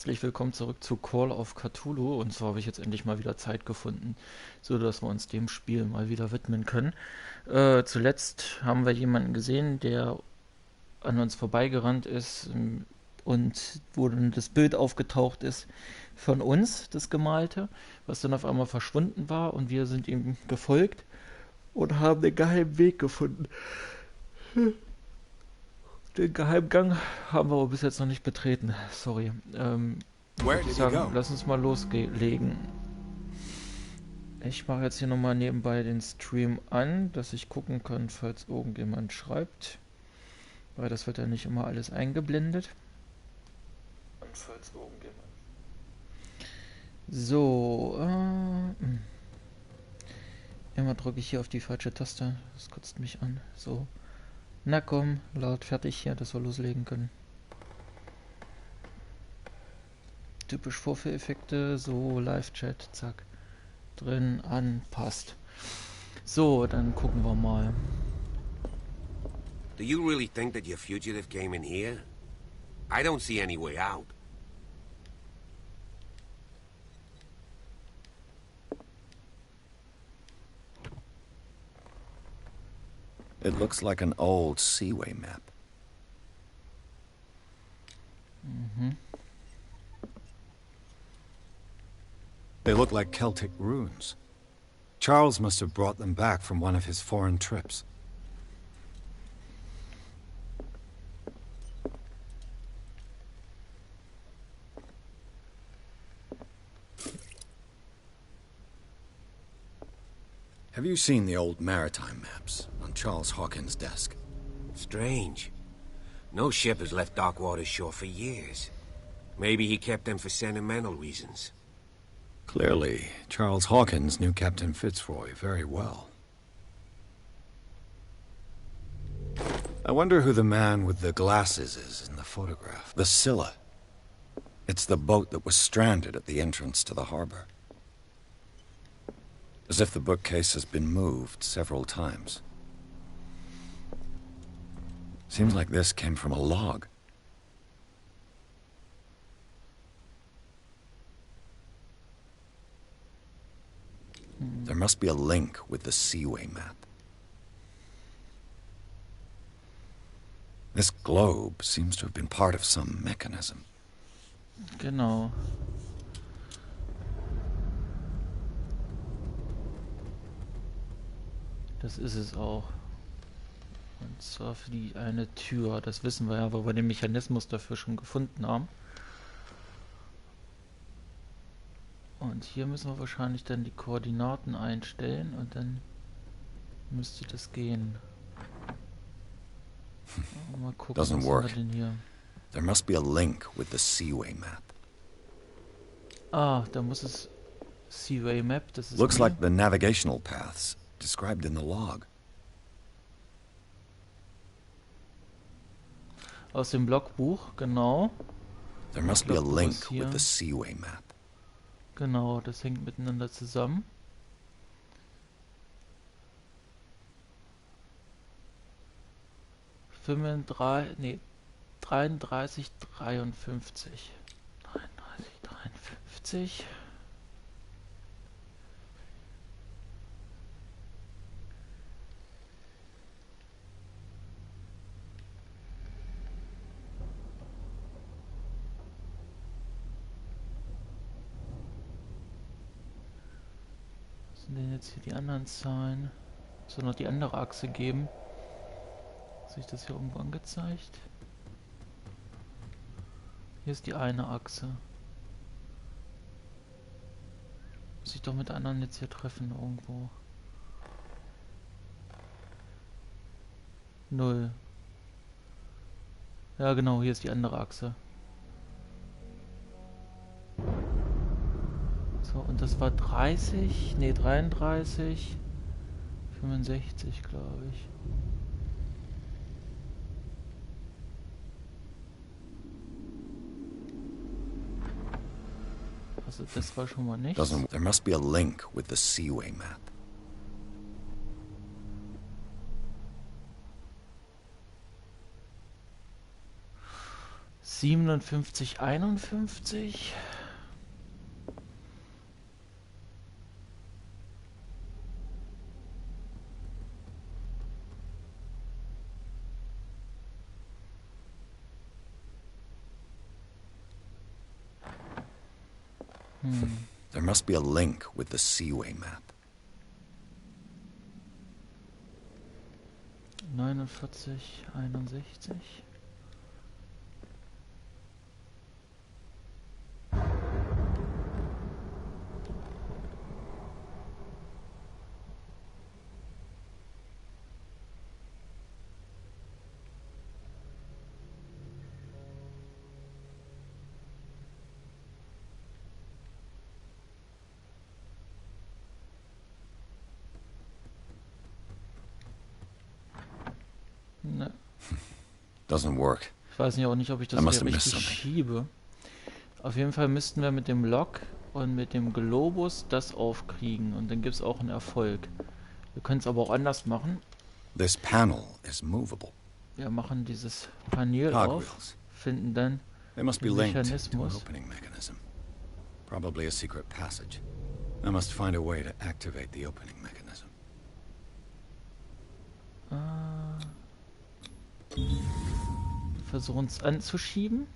Herzlich willkommen zurück zu Call of Cthulhu. Und zwar habe ich jetzt endlich mal wieder Zeit gefunden, so dass wir uns dem Spiel mal wieder widmen können. Zuletzt haben wir jemanden gesehen, der an uns vorbeigerannt ist, und wo dann das Bild aufgetaucht ist von uns, das Gemalte, was dann auf einmal verschwunden war, und wir sind ihm gefolgt und haben den geheimen Weg gefunden. Den Geheimgang haben wir aber bis jetzt noch nicht betreten. Sorry. Where Würde ich did he sagen, go? lass uns mal loslegen. Ich mache jetzt hier nochmal nebenbei den Stream an, dass ich gucken kann, falls irgendjemand schreibt. Weil das wird ja nicht immer alles eingeblendet. Und falls irgendjemand. So, immer drücke ich hier auf die falsche Taste. Das kotzt mich an. So. Na komm, laut fertig hier, dass wir loslegen können. Typisch Vorführeffekte, so Live-Chat, zack. Drin, an, passt. So, dann gucken wir mal. Do you really think that your fugitive came in here? I don't see any way out. It looks like an old seaway map. They look like Celtic runes. Charles must have brought them back from one of his foreign trips. Have you seen the old maritime maps on Charles Hawkins' desk? Strange. No ship has left Darkwater's shore for years. Maybe he kept them for sentimental reasons. Clearly, Charles Hawkins knew Captain Fitzroy very well. I wonder who the man with the glasses is in the photograph. The Scylla. It's the boat that was stranded at the entrance to the harbor. As if the bookcase has been moved several times. Seems like this came from a log. There must be a link with the Seaway map. This globe seems to have been part of some mechanism. Genau. Das ist es auch. Und zwar für die eine Tür. Das wissen wir ja, weil wir den Mechanismus dafür schon gefunden haben. Und hier müssen wir wahrscheinlich dann die Koordinaten einstellen und dann müsste das gehen. Mal gucken, Doesn't was haben wir work. denn hier? There must be a link with the Seaway map. Ah, da muss es Seaway Map, das ist Looks die. like the navigational paths described in the log. Aus dem Logbuch, genau. There must be a Logbuch link ist hier. with the Seaway map. Genau, das hängt miteinander zusammen. Nee, 33, 53. 33, 53. Was sind denn jetzt hier die anderen Zahlen? Soll noch die andere Achse geben? Hat sich das hier irgendwo angezeigt? Hier ist die eine Achse. Muss ich doch mit anderen jetzt hier treffen irgendwo. 0. Ja genau, hier ist die andere Achse. So, und das war 30, nee 33, 65 glaube ich. Also das war schon mal nichts. There must be a link with the Seaway map. 57, 51. There must be a link with the Seaway map. 49, 61. Ne. Doesn't work. Ich weiß nicht, auch nicht, ob ich das I must hier have missed richtig something. schiebe. Auf jeden Fall müssten wir mit dem Log und mit dem Globus das aufkriegen. Und dann gibt es auch einen Erfolg. Wir können es aber auch anders machen. This panel is movable. Wir machen dieses Panel auf, Cogwheels. finden dann They must be den linked to an Mechanismus. opening mechanism. Probably a secret passage. I must find a way to activate the opening mechanism. Versuchen es anzuschieben.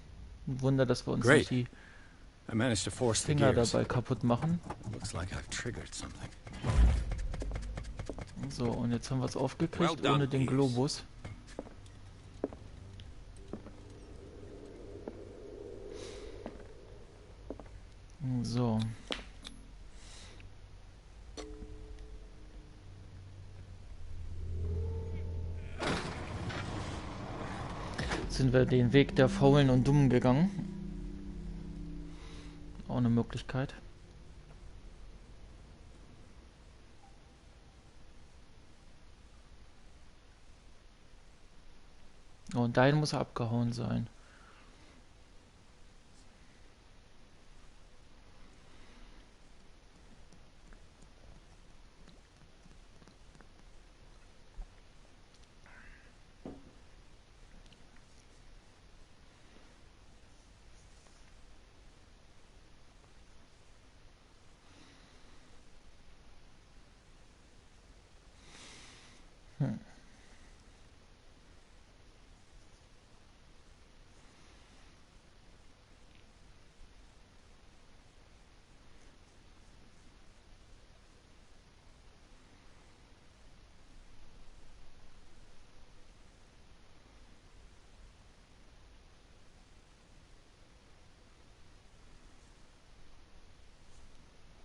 Ein Wunder, dass wir uns Great. nicht die I managed to force the Finger gears. dabei kaputt machen. Looks like I've triggered something. So, und jetzt haben wir es Well aufgekriegt done, ohne den Pierce. Globus. So. Jetzt sind wir den Weg der Faulen und Dummen gegangen. Auch eine Möglichkeit. Und dahin muss er abgehauen sein.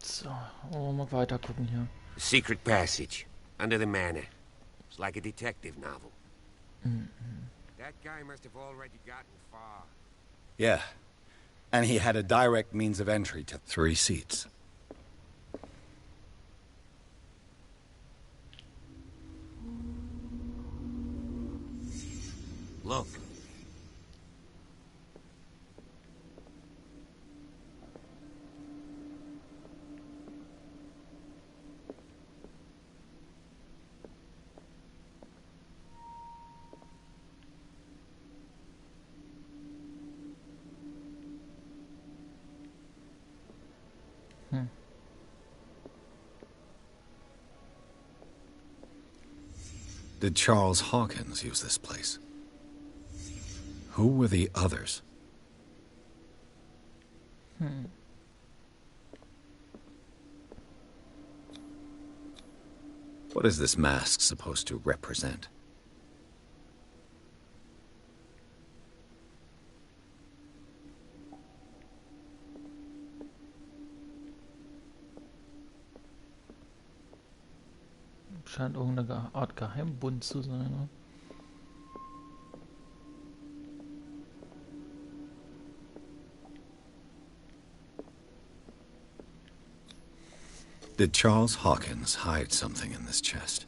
So, mal weiter gucken hier. A secret passage under the manor. It's like a detective novel. That guy must have already gotten far. Yeah. And he had a direct means of entry to 3 seats. Look. Did Charles Hawkins use this place? Who were the others? What is this mask supposed to represent? Scheint irgendeine Art Geheimbund zu sein. Ne? Did Charles Hawkins hide something in this chest?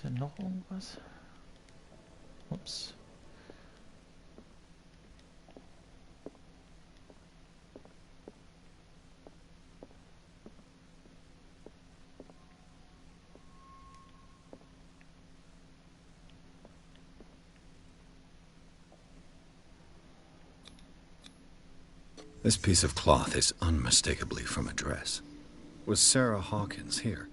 Ist hier noch irgendwas? Ups. This piece of cloth is unmistakably from a dress. Was Sarah Hawkins here?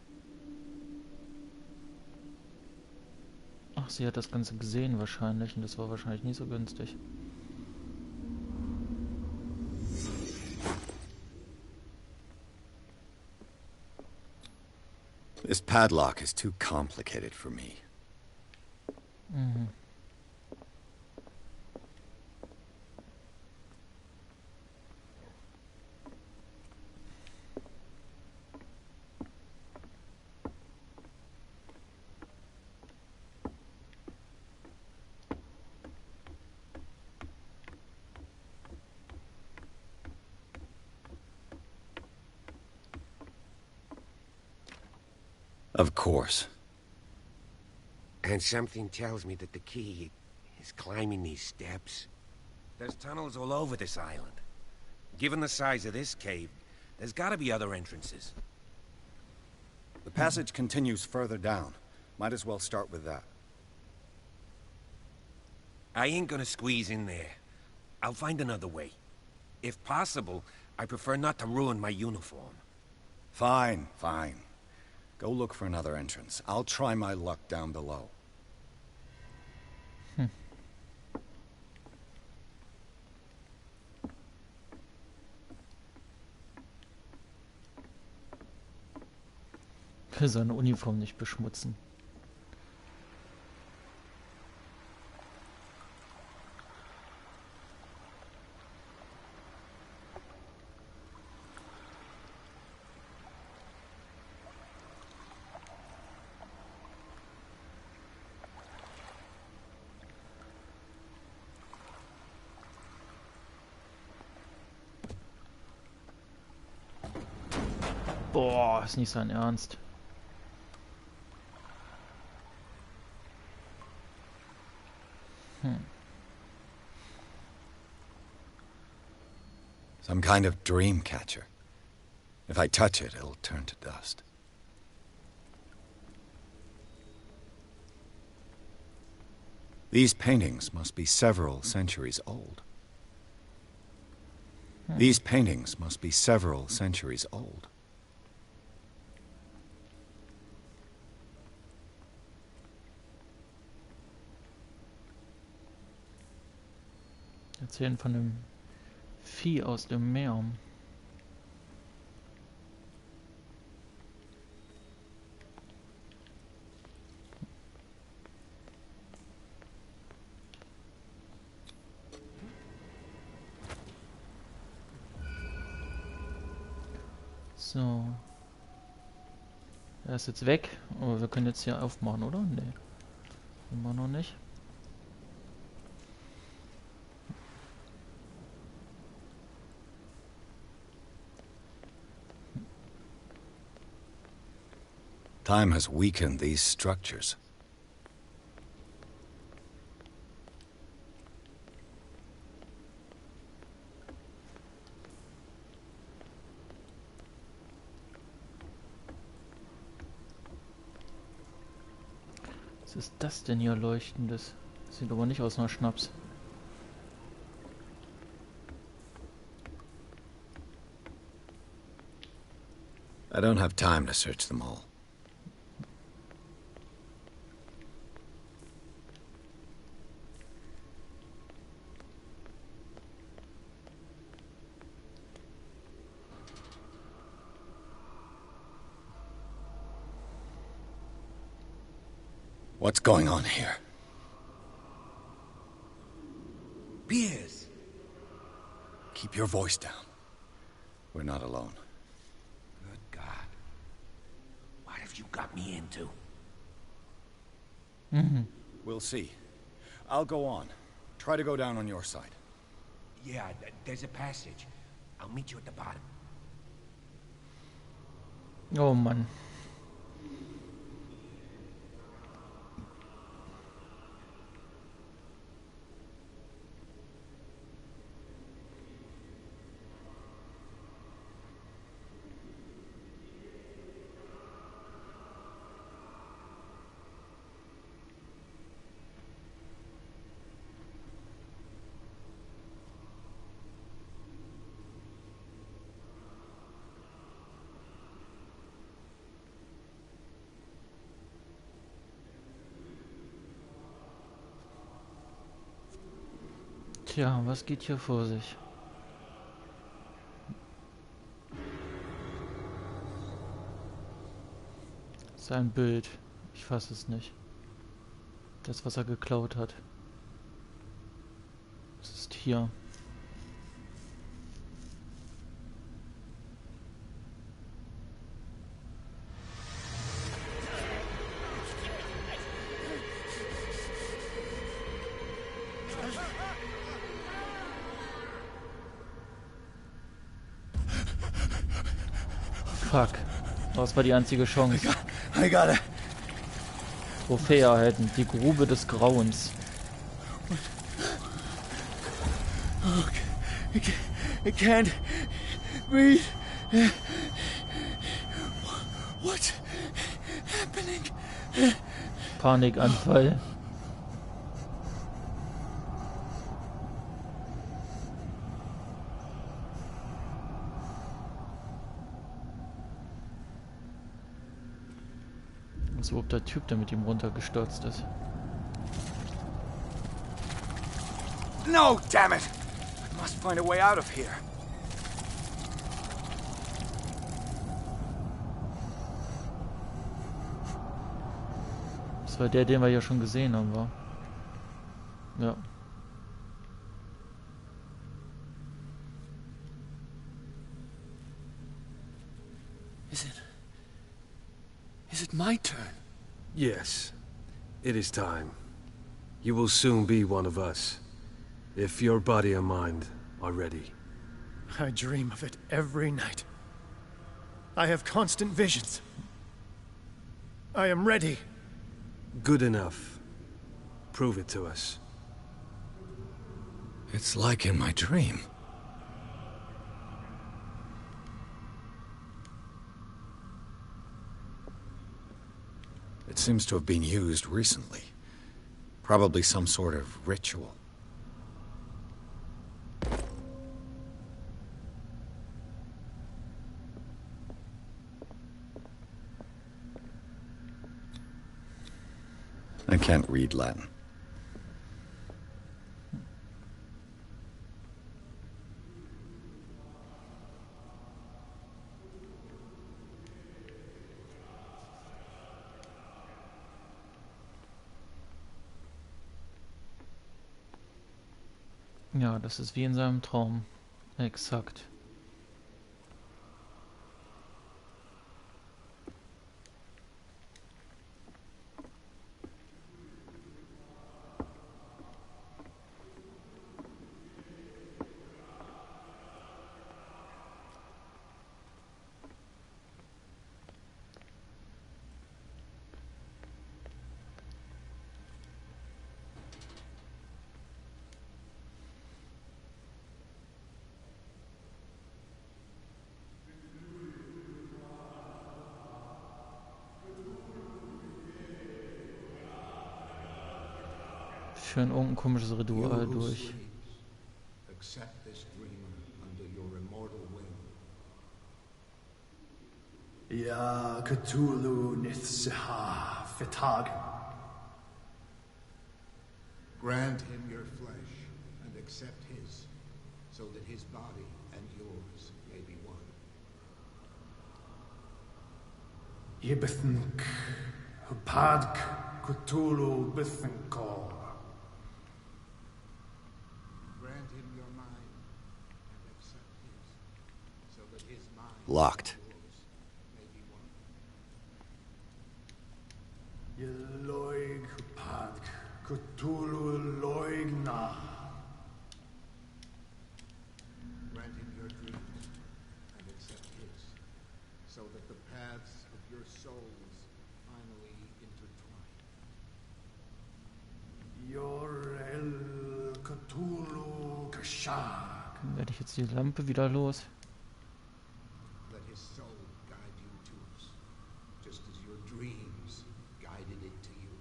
Ach, sie hat das Ganze gesehen wahrscheinlich und das war wahrscheinlich nie so günstig. This padlock is too complicated for me. Mhm. Of course. And something tells me that the key is climbing these steps. There's tunnels all over this island. Given the size of this cave, there's gotta be other entrances. The passage continues further down. Might as well start with that. I ain't gonna squeeze in there. I'll find another way. If possible, I prefer not to ruin my uniform. Fine, fine. Go look for another entrance. I'll try my luck down below. Seine Uniform nicht beschmutzen. Boah, ist nicht sein Ernst. Some kind of dream catcher. If I touch it, it'll turn to dust. These paintings must be several centuries old. These paintings must be several centuries old. Erzählen von dem Vieh aus dem Meer. So. Er ist jetzt weg, aber wir können jetzt hier aufmachen, oder? Nee. Immer noch nicht. Time has weakened these structures. Was ist das denn hier leuchtendes? Sieht aber nicht aus nach Schnaps. I don't have time to search them all. What's going on here? Piers! Keep your voice down. We're not alone. Good God. What have you got me into? We'll see. I'll go on. Try to go down on your side. Yeah, there's a passage. I'll meet you at the bottom. Oh Mann. Tja, was geht hier vor sich? Sein Bild. Ich fasse es nicht. Das, was er geklaut hat. Es ist hier. Fuck. Das war die einzige Chance. I got it. Trophäe erhalten. Die Grube des Grauens. I can't breathe. What's happening? Panikanfall. So, ob der Typ, der mit ihm runtergestürzt ist. No, damn it! I must find a way out of here. Das war der, den wir ja schon gesehen haben, war. Ja. Is it my turn? Yes, it is time. You will soon be one of us, if your body and mind are ready. I dream of it every night. I have constant visions. I am ready. Good enough. Prove it to us. It's like in my dream. It seems to have been used recently. Probably some sort of ritual. I can't read Latin. Ja, das ist wie in seinem Traum. Exakt. Führen irgendein komisches Ritual durch. Accept this dreamer under your immortal wing. Ya Cthulhu nithsiha fitag. Grant him your flesh and accept his, so that his body and yours may be one. Yibithink hupadk Cthulhu bithinkor. Grant him your mind and accept his, so that his mind Locked. and yours may be one. Yeloig hupadk Cthulhu loigna. Grant him your dreams and accept his, so that the paths of your souls finally intertwine. Yorel Cthulhu Kashak. Dann werde ich jetzt die Lampe wieder los. Let his soul guide you to us, just as your dreams guided it to you.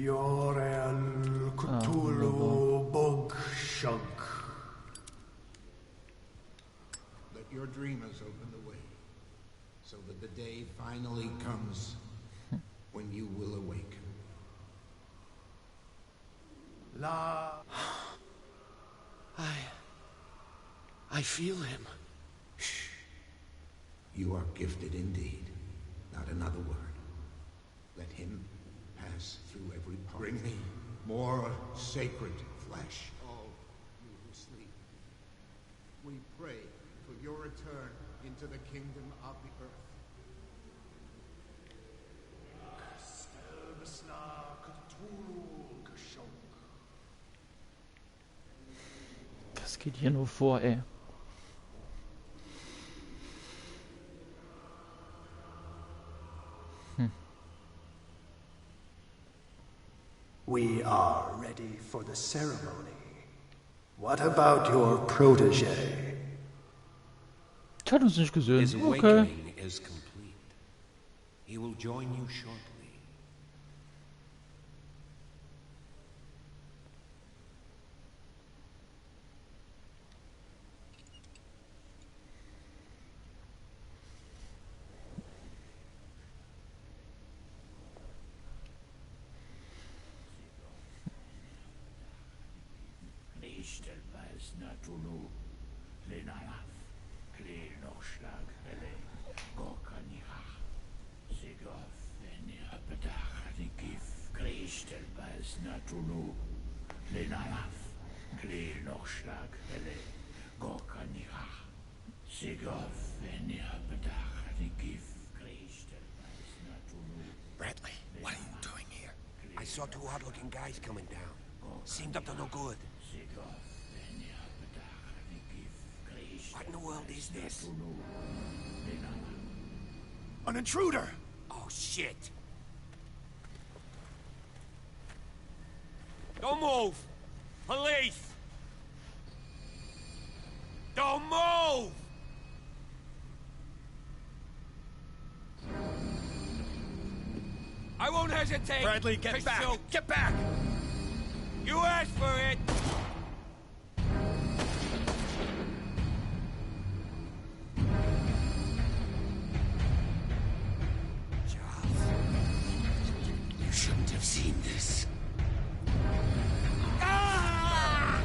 Yorel Cthulhu Bogshug. Let your dreamers open the way, so that the day finally comes when you will awake. La. I feel him. Shh. You are gifted indeed. Not another word. Let him pass through every part. Bring me more sacred flesh. All you who sleep. We pray for your return into the kingdom of the earth. Was geht hier nur vor, ey? We are ready for the ceremony. What about your protege? Ich hatte uns nicht gesehen. His Okay. awakening is complete. He will join you shortly. Bradley, what are you doing here? I saw two odd-looking guys coming down. Seemed up to no good. What in the world is this? An intruder! Oh, shit! Don't move! Police! Don't move! I won't hesitate! Bradley, get back! Get back! You asked for it! Charles, you shouldn't have seen this. Ah!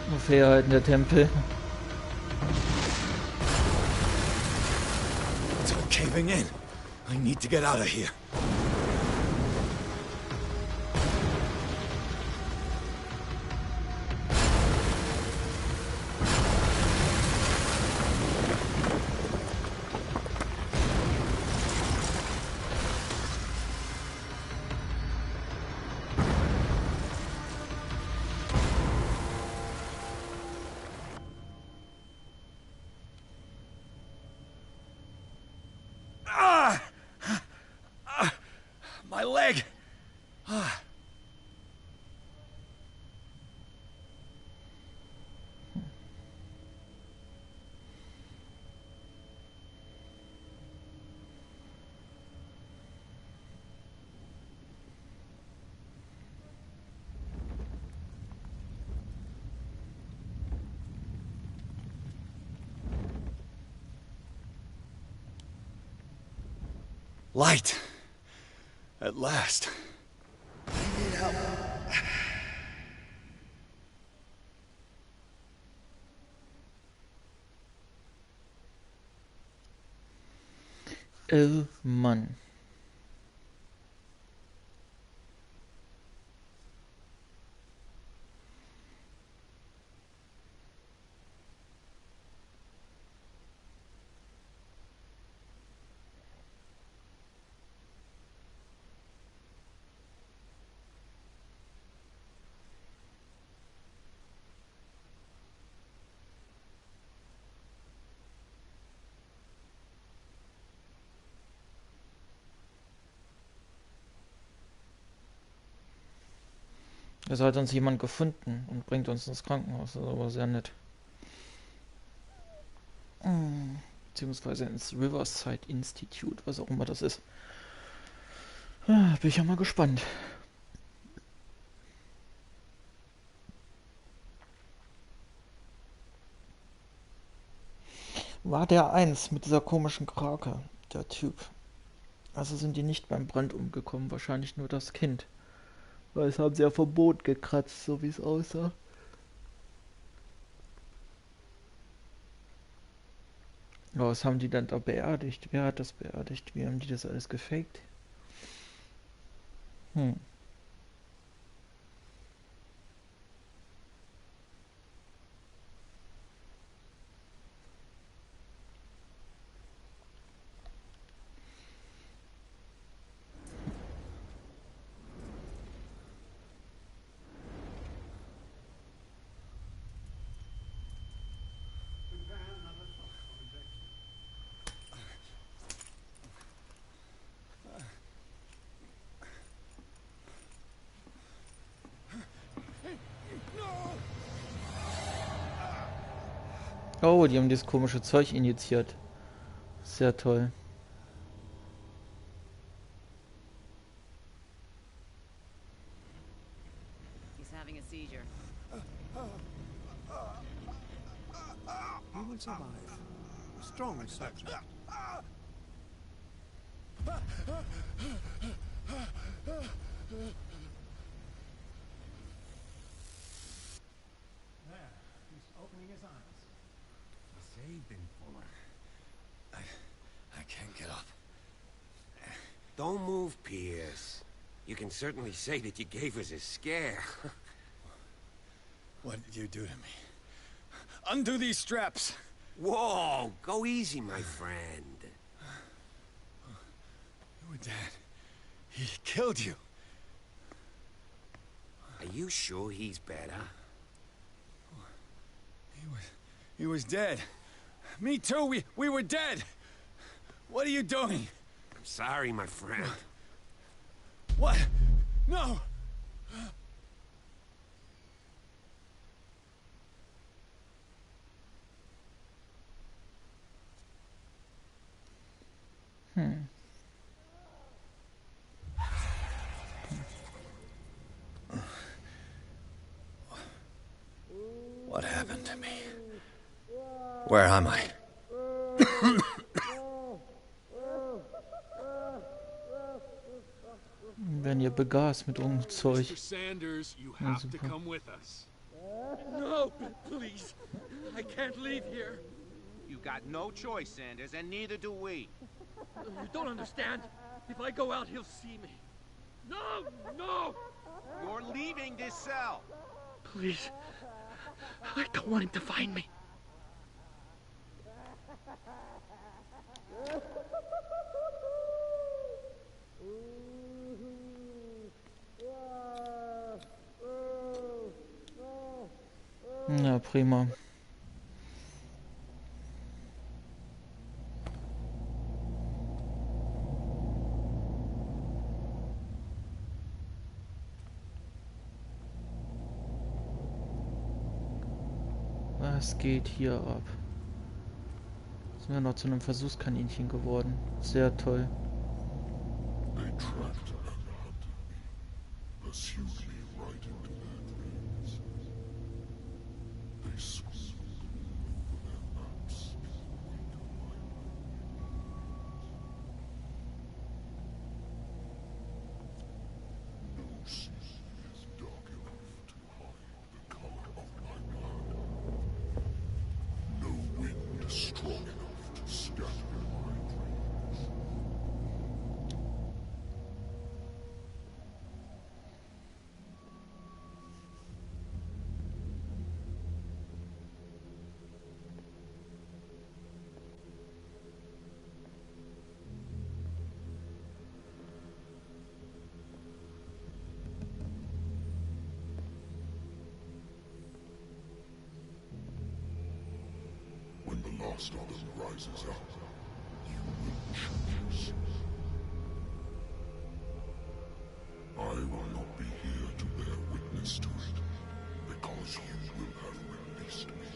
Ungefähr halt in der Tempel. It's all caving in. I need to get out of here. My leg! Light! At last. I need help. Oh Mann. Es hat uns jemand gefunden und bringt uns ins Krankenhaus. Das ist aber sehr nett. Beziehungsweise ins Riverside Institute, was auch immer das ist. Bin ich ja mal gespannt. war der eins mit dieser komischen Krake, der Typ. Also sind die nicht beim Brand umgekommen, wahrscheinlich nur das Kind. Weil es haben sie ja vom Boot gekratzt, so wie es aussah. Aber was haben die dann da beerdigt? Wer hat das beerdigt? Wie haben die das alles gefaked? Hm. Oh, die haben dieses komische Zeug injiziert. Sehr toll. He's having a seizure. You will survive. Strong subject. There, he's opening his eyes. Saved him, Fuller. I can't get up. Don't move, Pierce. You can certainly say that you gave us a scare. What did you do to me? Undo these straps! Whoa, go easy, my friend. You were dead. He killed you. Are you sure he's better? He was dead. Me too, we were dead. What are you doing? I'm sorry, my friend. What? No! What happened to me? Where am I? Wenn ihr begast mit irgendeinem Zeug. Mr. Sanders, you have to super. come with us. No, please. I can't leave here. You got no choice, Sanders, and neither do we. You don't understand. If I go out, he'll see me. No, no! You're leaving this cell. Please. I don't want him to find me. Na, prima. Was geht hier ab? Sind wir noch zu einem Versuchskaninchen geworden. Sehr toll. They tracked and hunted me, pursued me right into their dreams. They swooped over their maps in the wake of my no sea is dark enough to hide the color of my blood. No wind strong enough to scatter my dreams. When the last of them rises up, you will choose. I will not be here to bear witness to it, because you will have released me.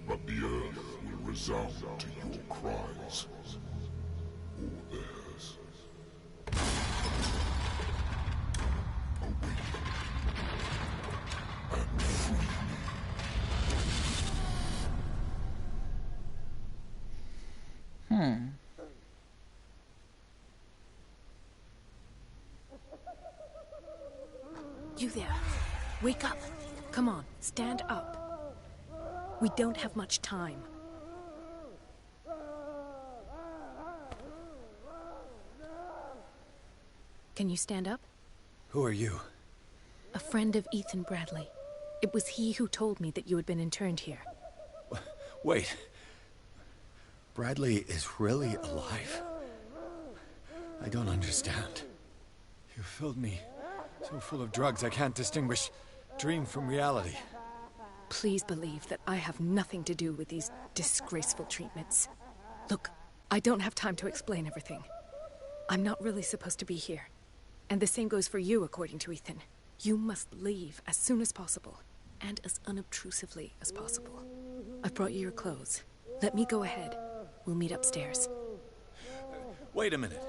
But the earth will resound to your cries, or theirs. Awaken and free me. You there. Wake up. Come on, stand up. We don't have much time. Can you stand up? Who are you? A friend of Ethan Bradley. It was he who told me that you had been interned here. Wait. Bradley is really alive? I don't understand. You filled me so full of drugs I can't distinguish dream from reality. Please believe that I have nothing to do with these disgraceful treatments. Look, I don't have time to explain everything. I'm not really supposed to be here. And the same goes for you, according to Ethan. You must leave as soon as possible, and as unobtrusively as possible. I've brought you your clothes. Let me go ahead. We'll meet upstairs. Wait a minute.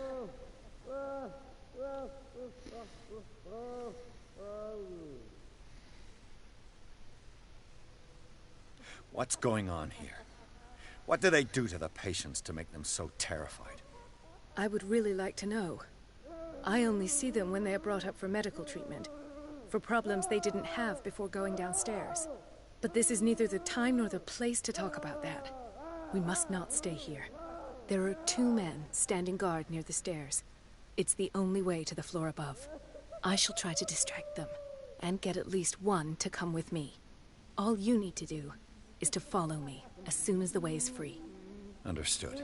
What's going on here? What do they do to the patients to make them so terrified? I would really like to know. I only see them when they are brought up for medical treatment, for problems they didn't have before going downstairs. But this is neither the time nor the place to talk about that. We must not stay here. There are 2 men standing guard near the stairs. It's the only way to the floor above. I shall try to distract them, and get at least one to come with me. All you need to do is to follow me as soon as the way is free. Understood.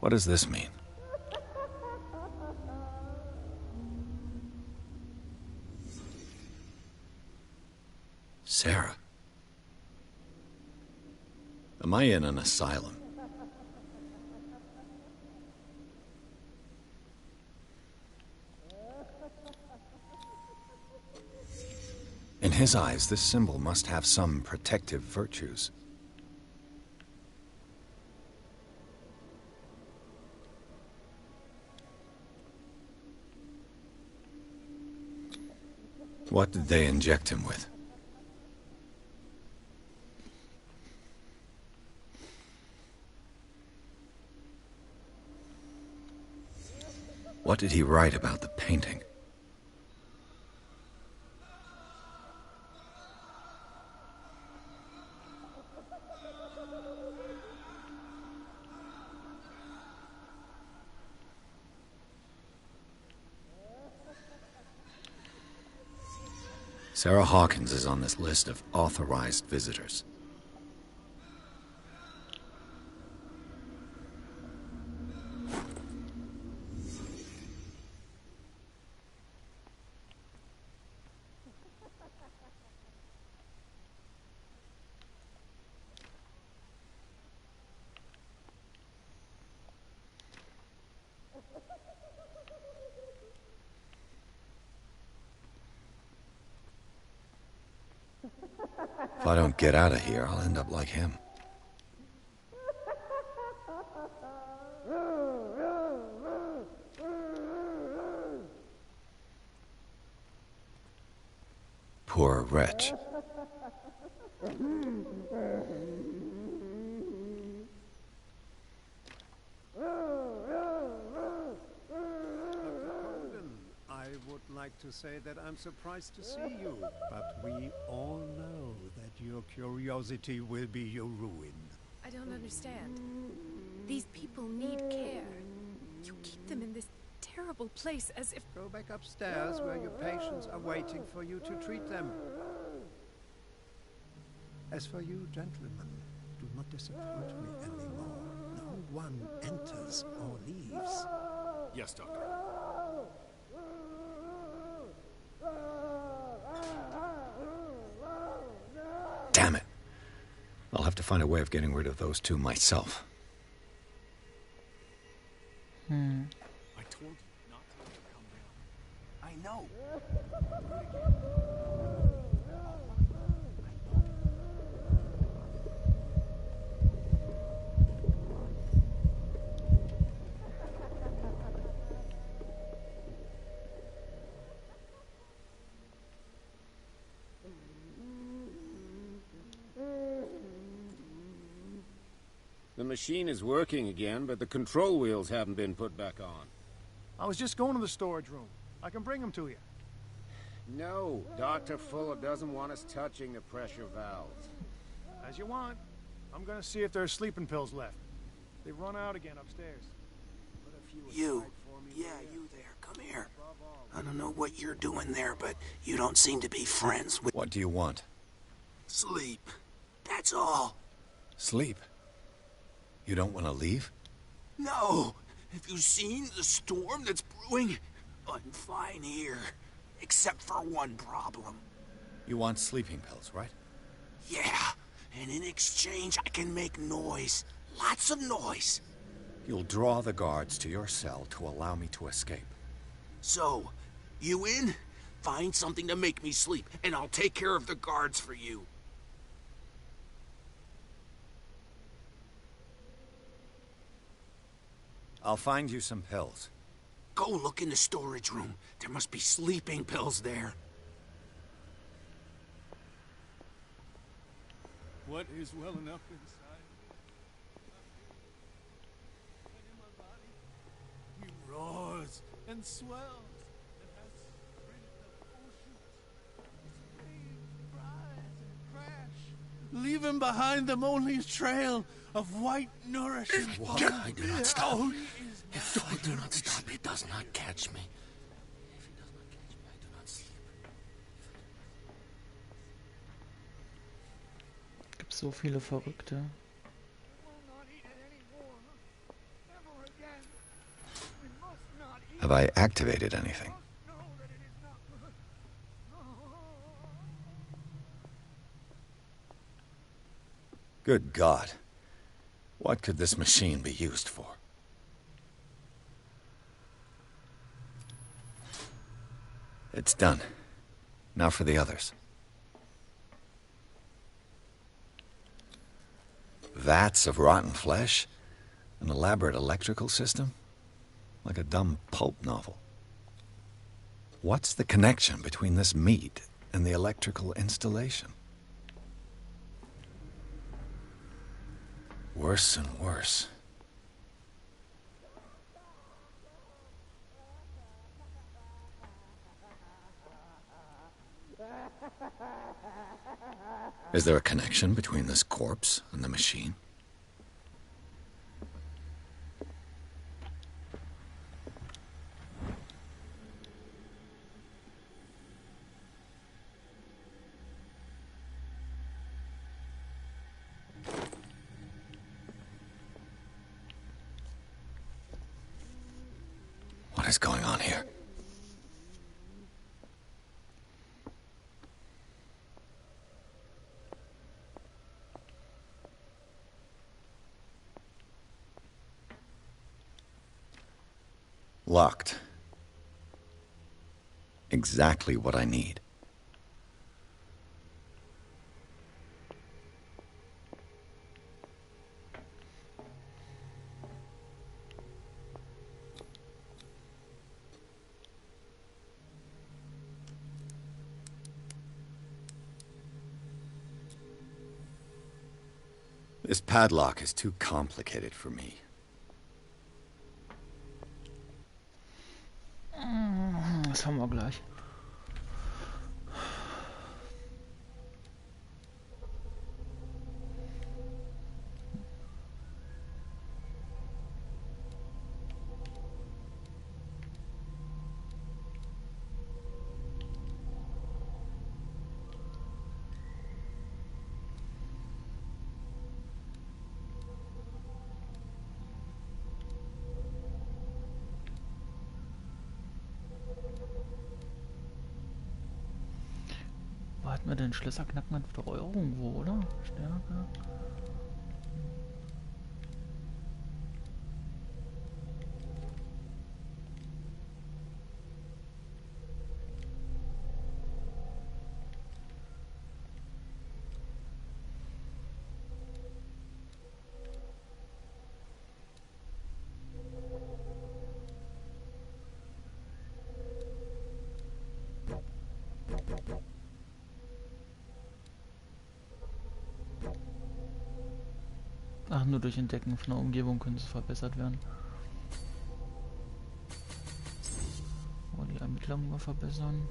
What does this mean? Sarah? Am I in an asylum? In his eyes, this symbol must have some protective virtues. What did they inject him with? What did he write about the painting? Sarah Hawkins is on this list of authorized visitors. If I don't get out of here, I'll end up like him. Poor wretch. I would like to say that I'm surprised to see you, but we all know that your curiosity will be your ruin. I don't understand. These people need care. You keep them in this terrible place as if... Go back upstairs where your patients are waiting for you to treat them. As for you, gentlemen, do not disappoint me anymore. No one enters or leaves. Yes, Doctor. Damn it. I'll have to find a way of getting rid of those 2 myself. I told you not to come down. I know. machine is working again, but the control wheels haven't been put back on. I was just going to the storage room. I can bring them to you. No, Dr. Fuller doesn't want us touching the pressure valves. As you want. I'm gonna see if there's sleeping pills left. They've run out again upstairs. You. Yeah, you there. Come here. I don't know what you're doing there, but you don't seem to be friends with... What do you want? Sleep. That's all. Sleep? You don't want to leave? No. Have you seen the storm that's brewing? I'm fine here. Except for one problem. You want sleeping pills, right? Yeah. And in exchange, I can make noise. Lots of noise. You'll draw the guards to your cell to allow me to escape. So, you in? Find something to make me sleep, and I'll take care of the guards for you. I'll find you some pills. Go look in the storage room. There must be sleeping pills there. What is well enough inside? He roars and swells and has strength of oceans. Waves rise and crash, leaving behind them only a trail of white nourishing. If I do not stop, if I do not stop, he does not catch me. If he does not catch me, I do not sleep. Gibt so viele Verrückte. Have I activated anything? Good God. What could this machine be used for? It's done. Now for the others. Vats of rotten flesh? An elaborate electrical system? Like a dumb pulp novel. What's the connection between this meat and the electrical installation? Worse and worse. Is there a connection between this corpse and the machine? What is going on here? Locked. Exactly what I need. This padlock is too complicated for me. Das haben wir gleich. Hatten wir den Schlösser knacken mit der Euro irgendwo, oder? Stärke. Ach, nur durch Entdecken von der Umgebung könnte es verbessert werden. Oh, die Ermittlungen mal verbessern.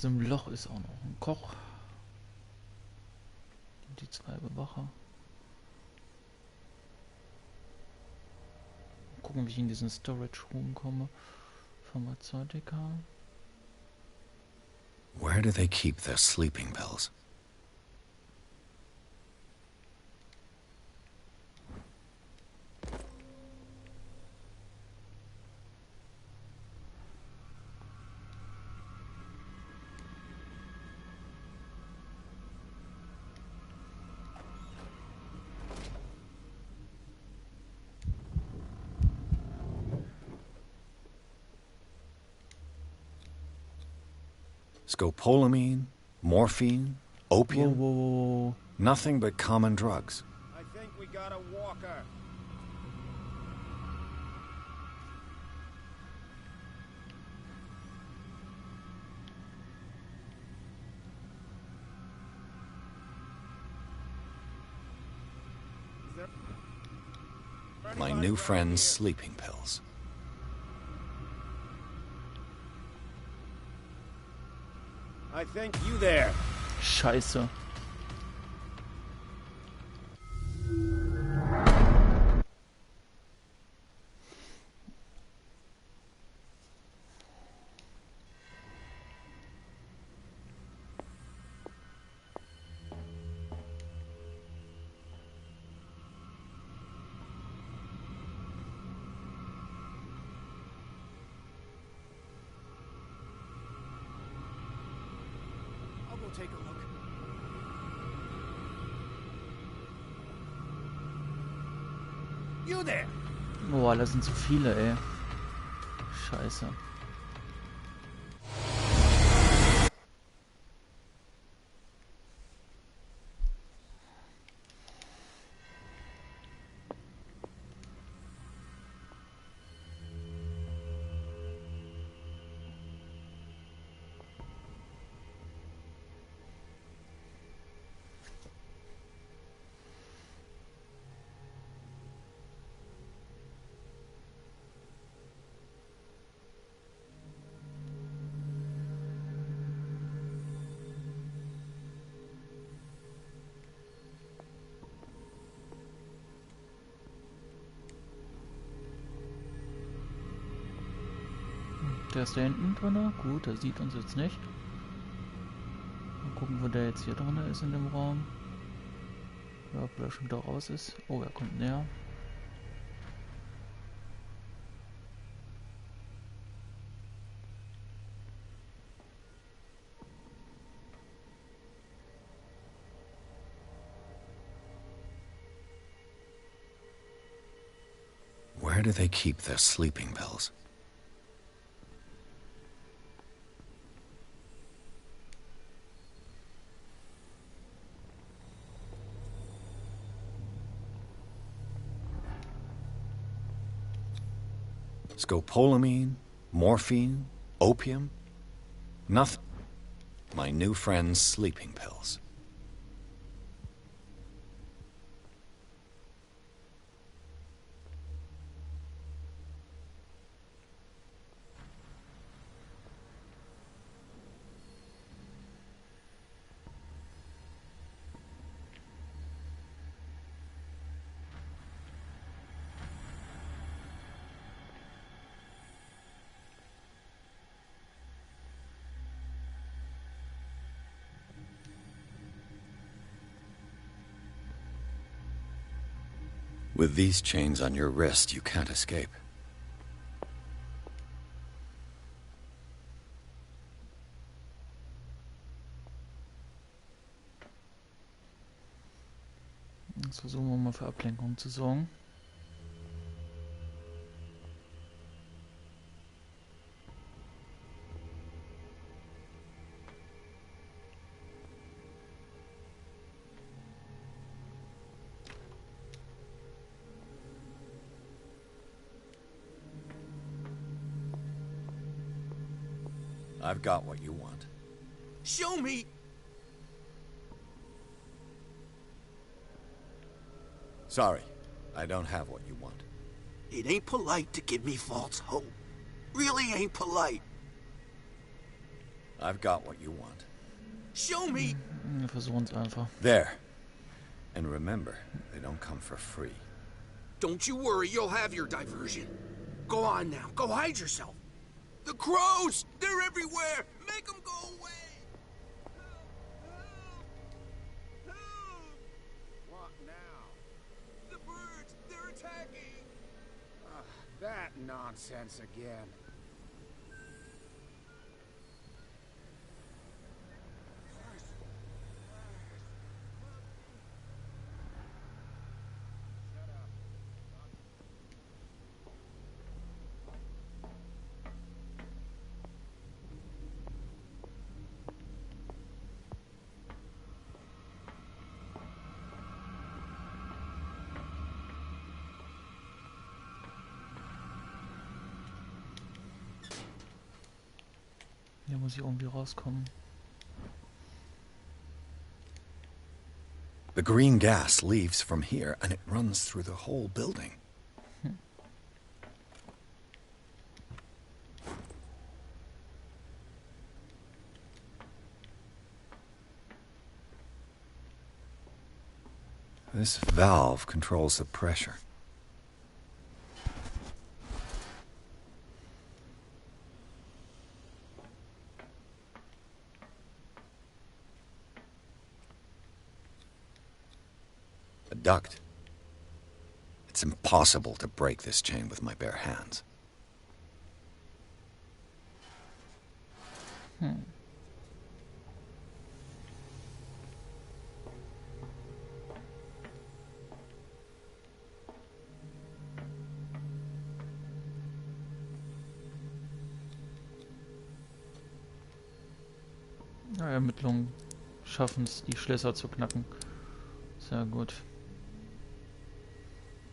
In diesem Loch ist auch noch ein Koch. Und die 2 Bewacher. Mal gucken, wie ich in diesen Storage Room komme. Pharmazeutiker. Where do they keep their sleeping pills? Scopolamine, morphine, opium. Whoa. Nothing but common drugs. I think we got a walker. My new friend's sleeping pills. I think you there. Scheiße. Take a look. You there. Boah, da sind so viele, ey. Scheiße. Der ist da hinten drin. Gut, der sieht uns jetzt nicht. Mal gucken, wo der jetzt hier drin ist in dem Raum. Ja, ob er schon da raus ist. Oh, er kommt näher. Where do they keep their sleeping pills? Scopolamine, morphine, opium. Nothing. My new friend's sleeping pills. With these chains on your wrist, you can't escape. Jetzt versuchen wir mal für Ablenkung zu sorgen. I've got what you want. Show me! Sorry, I don't have what you want. It ain't polite to give me false hope. Really ain't polite. I've got what you want. Show me! Wir versuchen's einfach. There. And remember, they don't come for free. Don't you worry, you'll have your diversion. Go on now, go hide yourself. The crows! They're everywhere! Make them go away! What now? The birds, they're attacking! That nonsense again. Hier muss ich irgendwie rauskommen. The green gas leaves from here and it runs through the whole building. This valve controls the pressure. A duct. It's impossible to break this chain with my bare hands. Ja, Ermittlungen schaffen es, die Schlösser zu knacken. Sehr gut.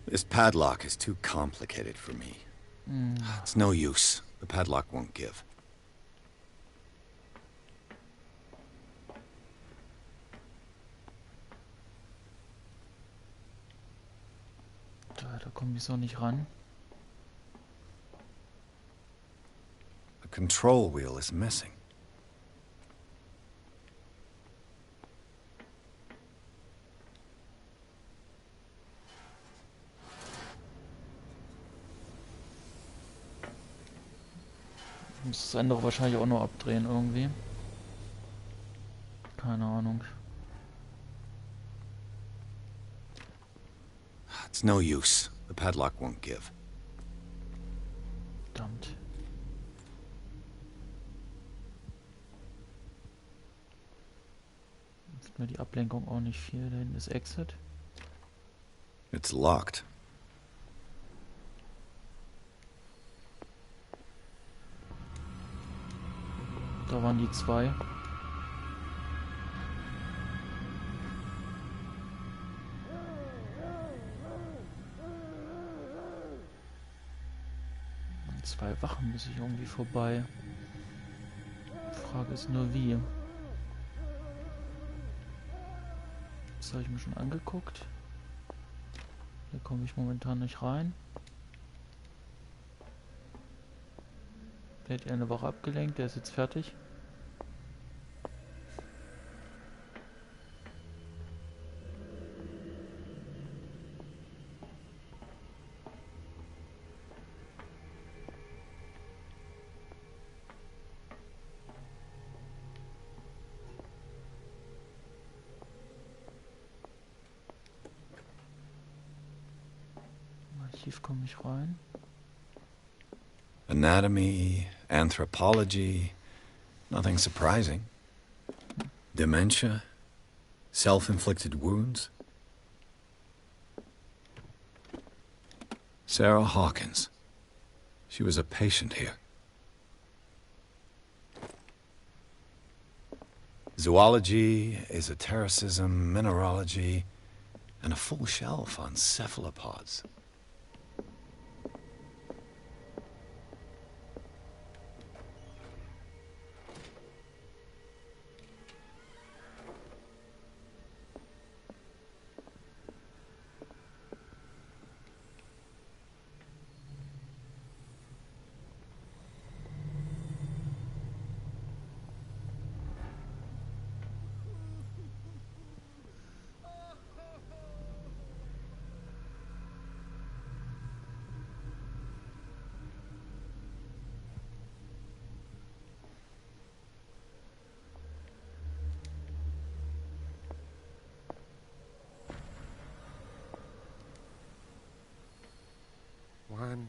This padlock is too complicated for me. It's no use. The padlock won't give. Da komme ich so nicht ran. The control wheel is missing. Ich muss das andere wahrscheinlich auch noch abdrehen irgendwie. Keine Ahnung. It's no use. The padlock won't give. Verdammt. Jetzt mir die Ablenkung auch nicht viel. Da hinten ist Exit. It's locked. Da waren die zwei. Und 2 Wachen muss ich irgendwie vorbei. Die Frage ist nur wie. Das habe ich mir schon angeguckt. Hier komme ich momentan nicht rein. Der hat eine Wache abgelenkt, der ist jetzt fertig. Im Archiv komme ich rein. Anatomy, anthropology, nothing surprising. Dementia, self-inflicted wounds. Sarah Hawkins. She was a patient here. Zoology, esotericism, mineralogy, and a full shelf on cephalopods.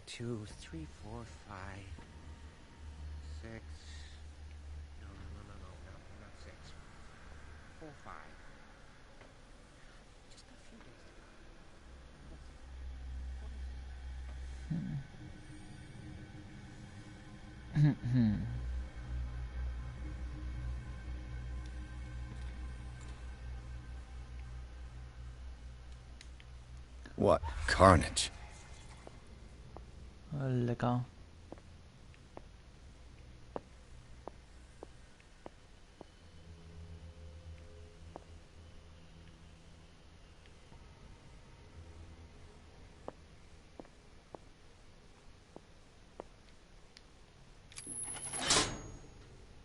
2, 3, 4, 5, 6. No, not 6. 4, 5. Just a few days ago. What carnage. Lecker.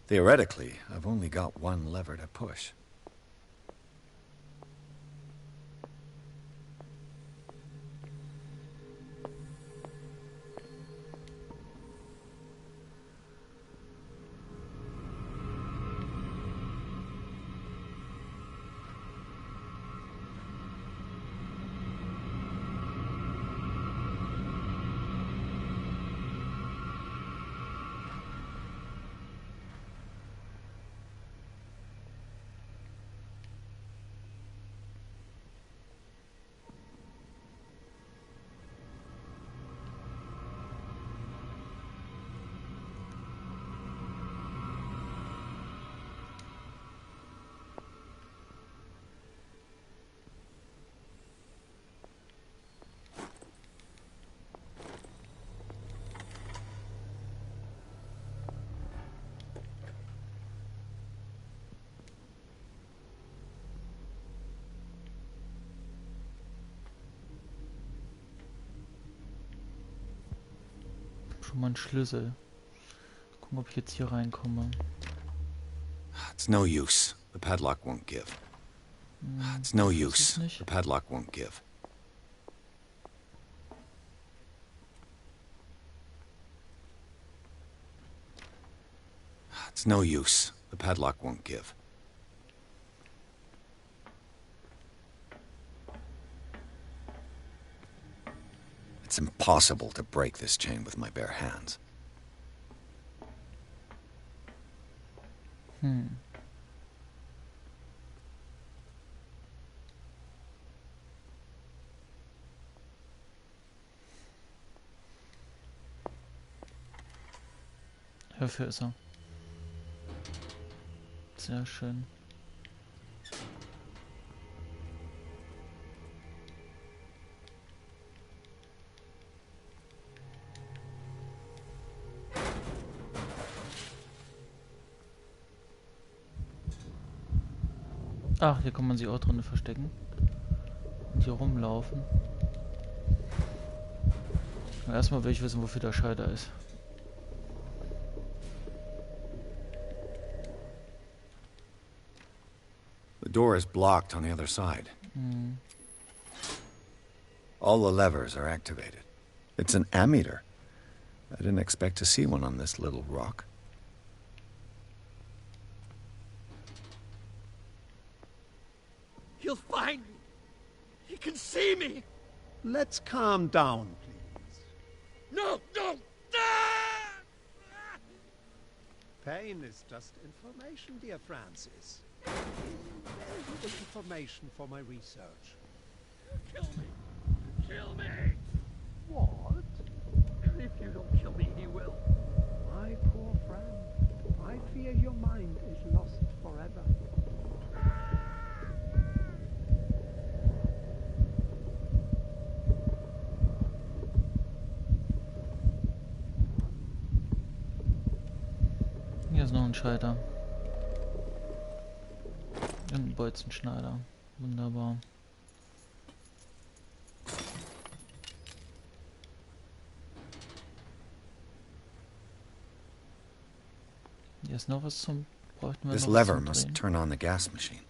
Theoretically, I've only got one lever to push. Schon mal ein Schlüssel. Gucken, ob ich jetzt hier reinkomme. It's no use. The padlock won't give. It's no use. The padlock won't give. It's no use. The padlock won't give. It's impossible to break this chain with my bare hands. Hierfür ist er. Sehr schön. Ach, hier kann man sich auch drin verstecken. Und hier rumlaufen. Aber erstmal will ich wissen, wofür der Schalter ist. The door is blocked on the other side. All the levers are activated. It's an ammeter. I didn't expect to see one on this little rock. He'll find me. He can see me. Let's calm down, please. No, no. Pain is just information, dear Francis. Valuable information for my research. Kill me. Kill me. What? If you don't kill me, he will. My poor friend, I fear your mind is lost forever. Hier ist noch ein Schalter. Und ein Bolzenschneider. Wunderbar. Hier ist noch was zum... Bräuchten wir This noch was lever zum must Drehen. turn on the gas machine.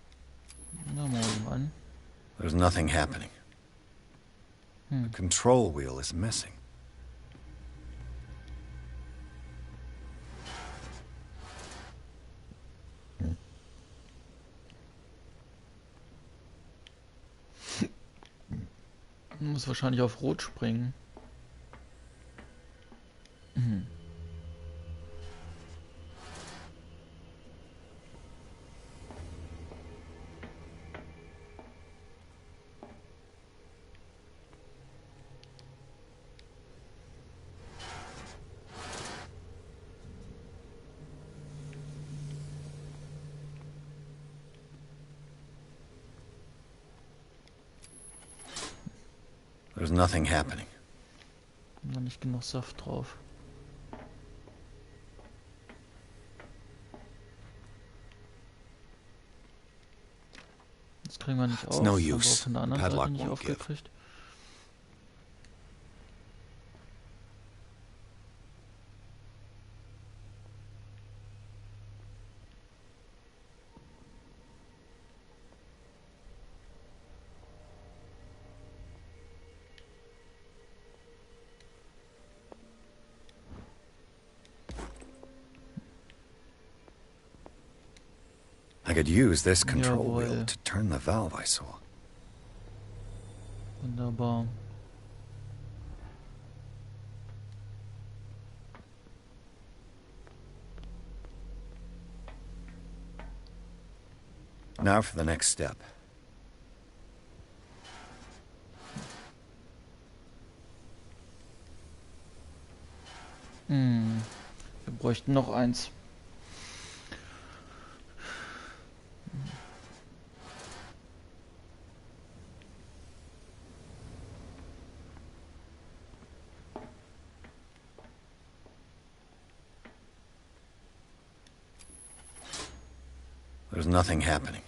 Na, mal an. There's nothing happening. The control wheel is missing. Muss wahrscheinlich auf Rot springen. There's nothing happening. Noch nicht genug Saft drauf. Das kriegen wir nicht auf. No Haben wir use. von der anderen Padlock Seite nicht won't give. aufgekriegt. I could use this control Jawohl. wheel to turn the valve I saw. Wunderbar. Now for the next step. Wir bräuchten noch eins. There's nothing happening.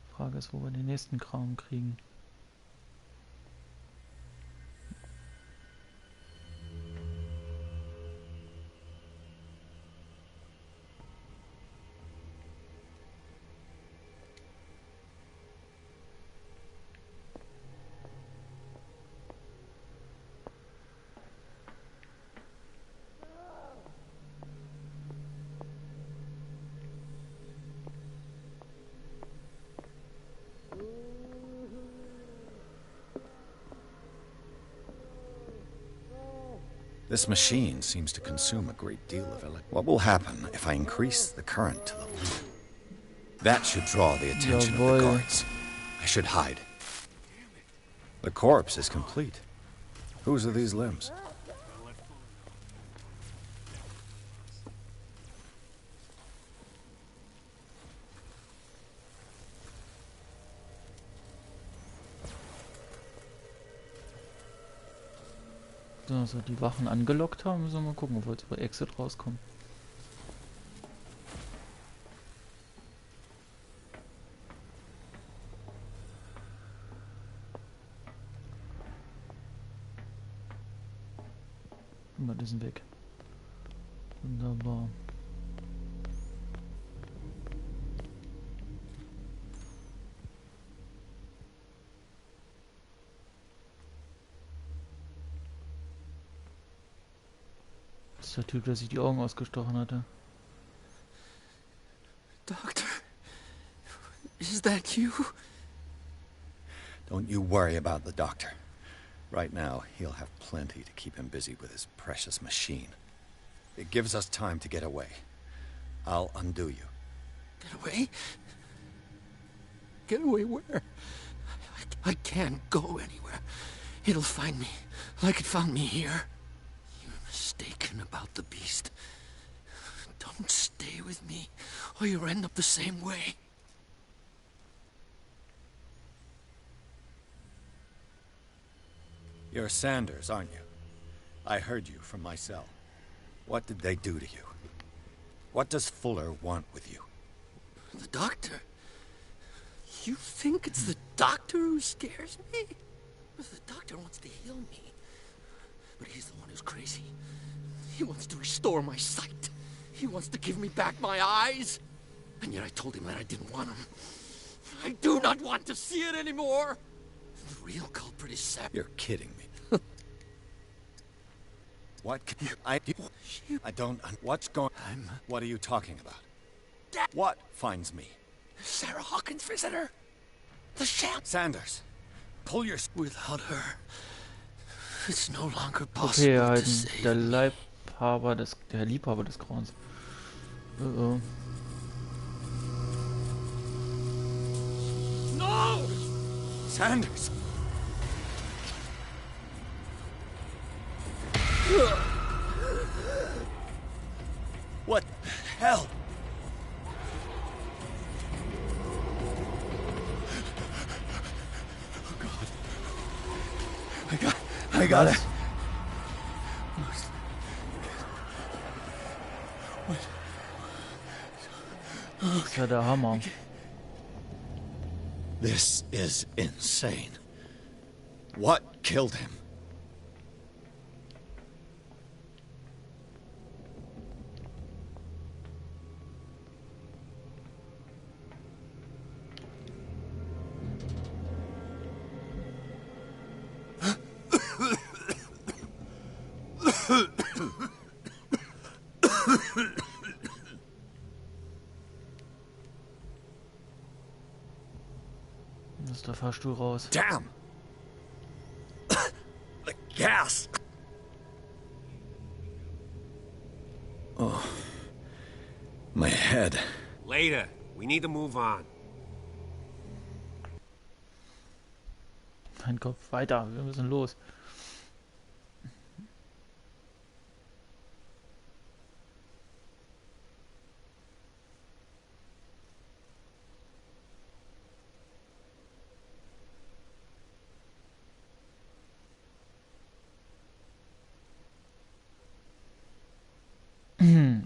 Frage ist, wo wir den nächsten Kram kriegen. This machine seems to consume a great deal of electricity. What will happen if I increase the current to the limit? That should draw the attention of the guards. I should hide. The corpse is complete. Whose are these limbs? So, die Wachen angelockt haben, müssen wir mal gucken, ob wir jetzt über Exit rauskommen. Die sind weg. Wunderbar. Das ist der Typ, der sich die Augen ausgestochen hatte. Doctor, is that you? Don't you worry about the doctor. Right now, he'll have plenty to keep him busy with his precious machine. It gives us time to get away. I'll undo you. Get away? Get away where? I can't go anywhere. It'll find me, like it found me here. You're mistaken about the beast. Don't stay with me, or you'll end up the same way. You're Sanders, aren't you? I heard you from my cell. What did they do to you? What does Fuller want with you? The doctor? You think it's the doctor who scares me? The doctor wants to heal me. But he's the one who's crazy. He wants to restore my sight. He wants to give me back my eyes. And yet I told him that I didn't want him. I do not want to see it anymore. The real culprit is Sam. You're kidding me. What can you... I don't... What's going... What are you talking about? What finds me? Sarah Hawkins' visitor. The sham. Sanders, pull your... Without her, it's no longer Okay, possible to halt, save der me. Der Liebhaber des Grauens. Oh. No! Sanders! What the hell? Oh God. I got it. Das ist ja der Hammer. This is insane. What killed him? Das ist der Fahrstuhl raus. Damn! The gas! Oh. My head. Later. We need to move on. Mein Kopf, weiter. Wir müssen los.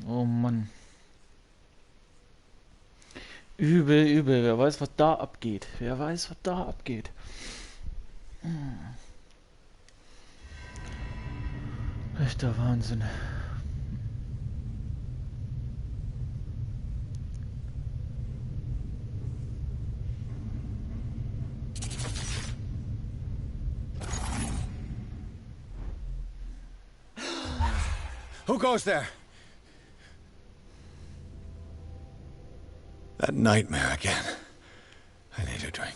Oh Mann. Übel, übel. Wer weiß, was da abgeht. Wer weiß, was da abgeht. Echter Wahnsinn. Who goes there? That nightmare again. I need a drink.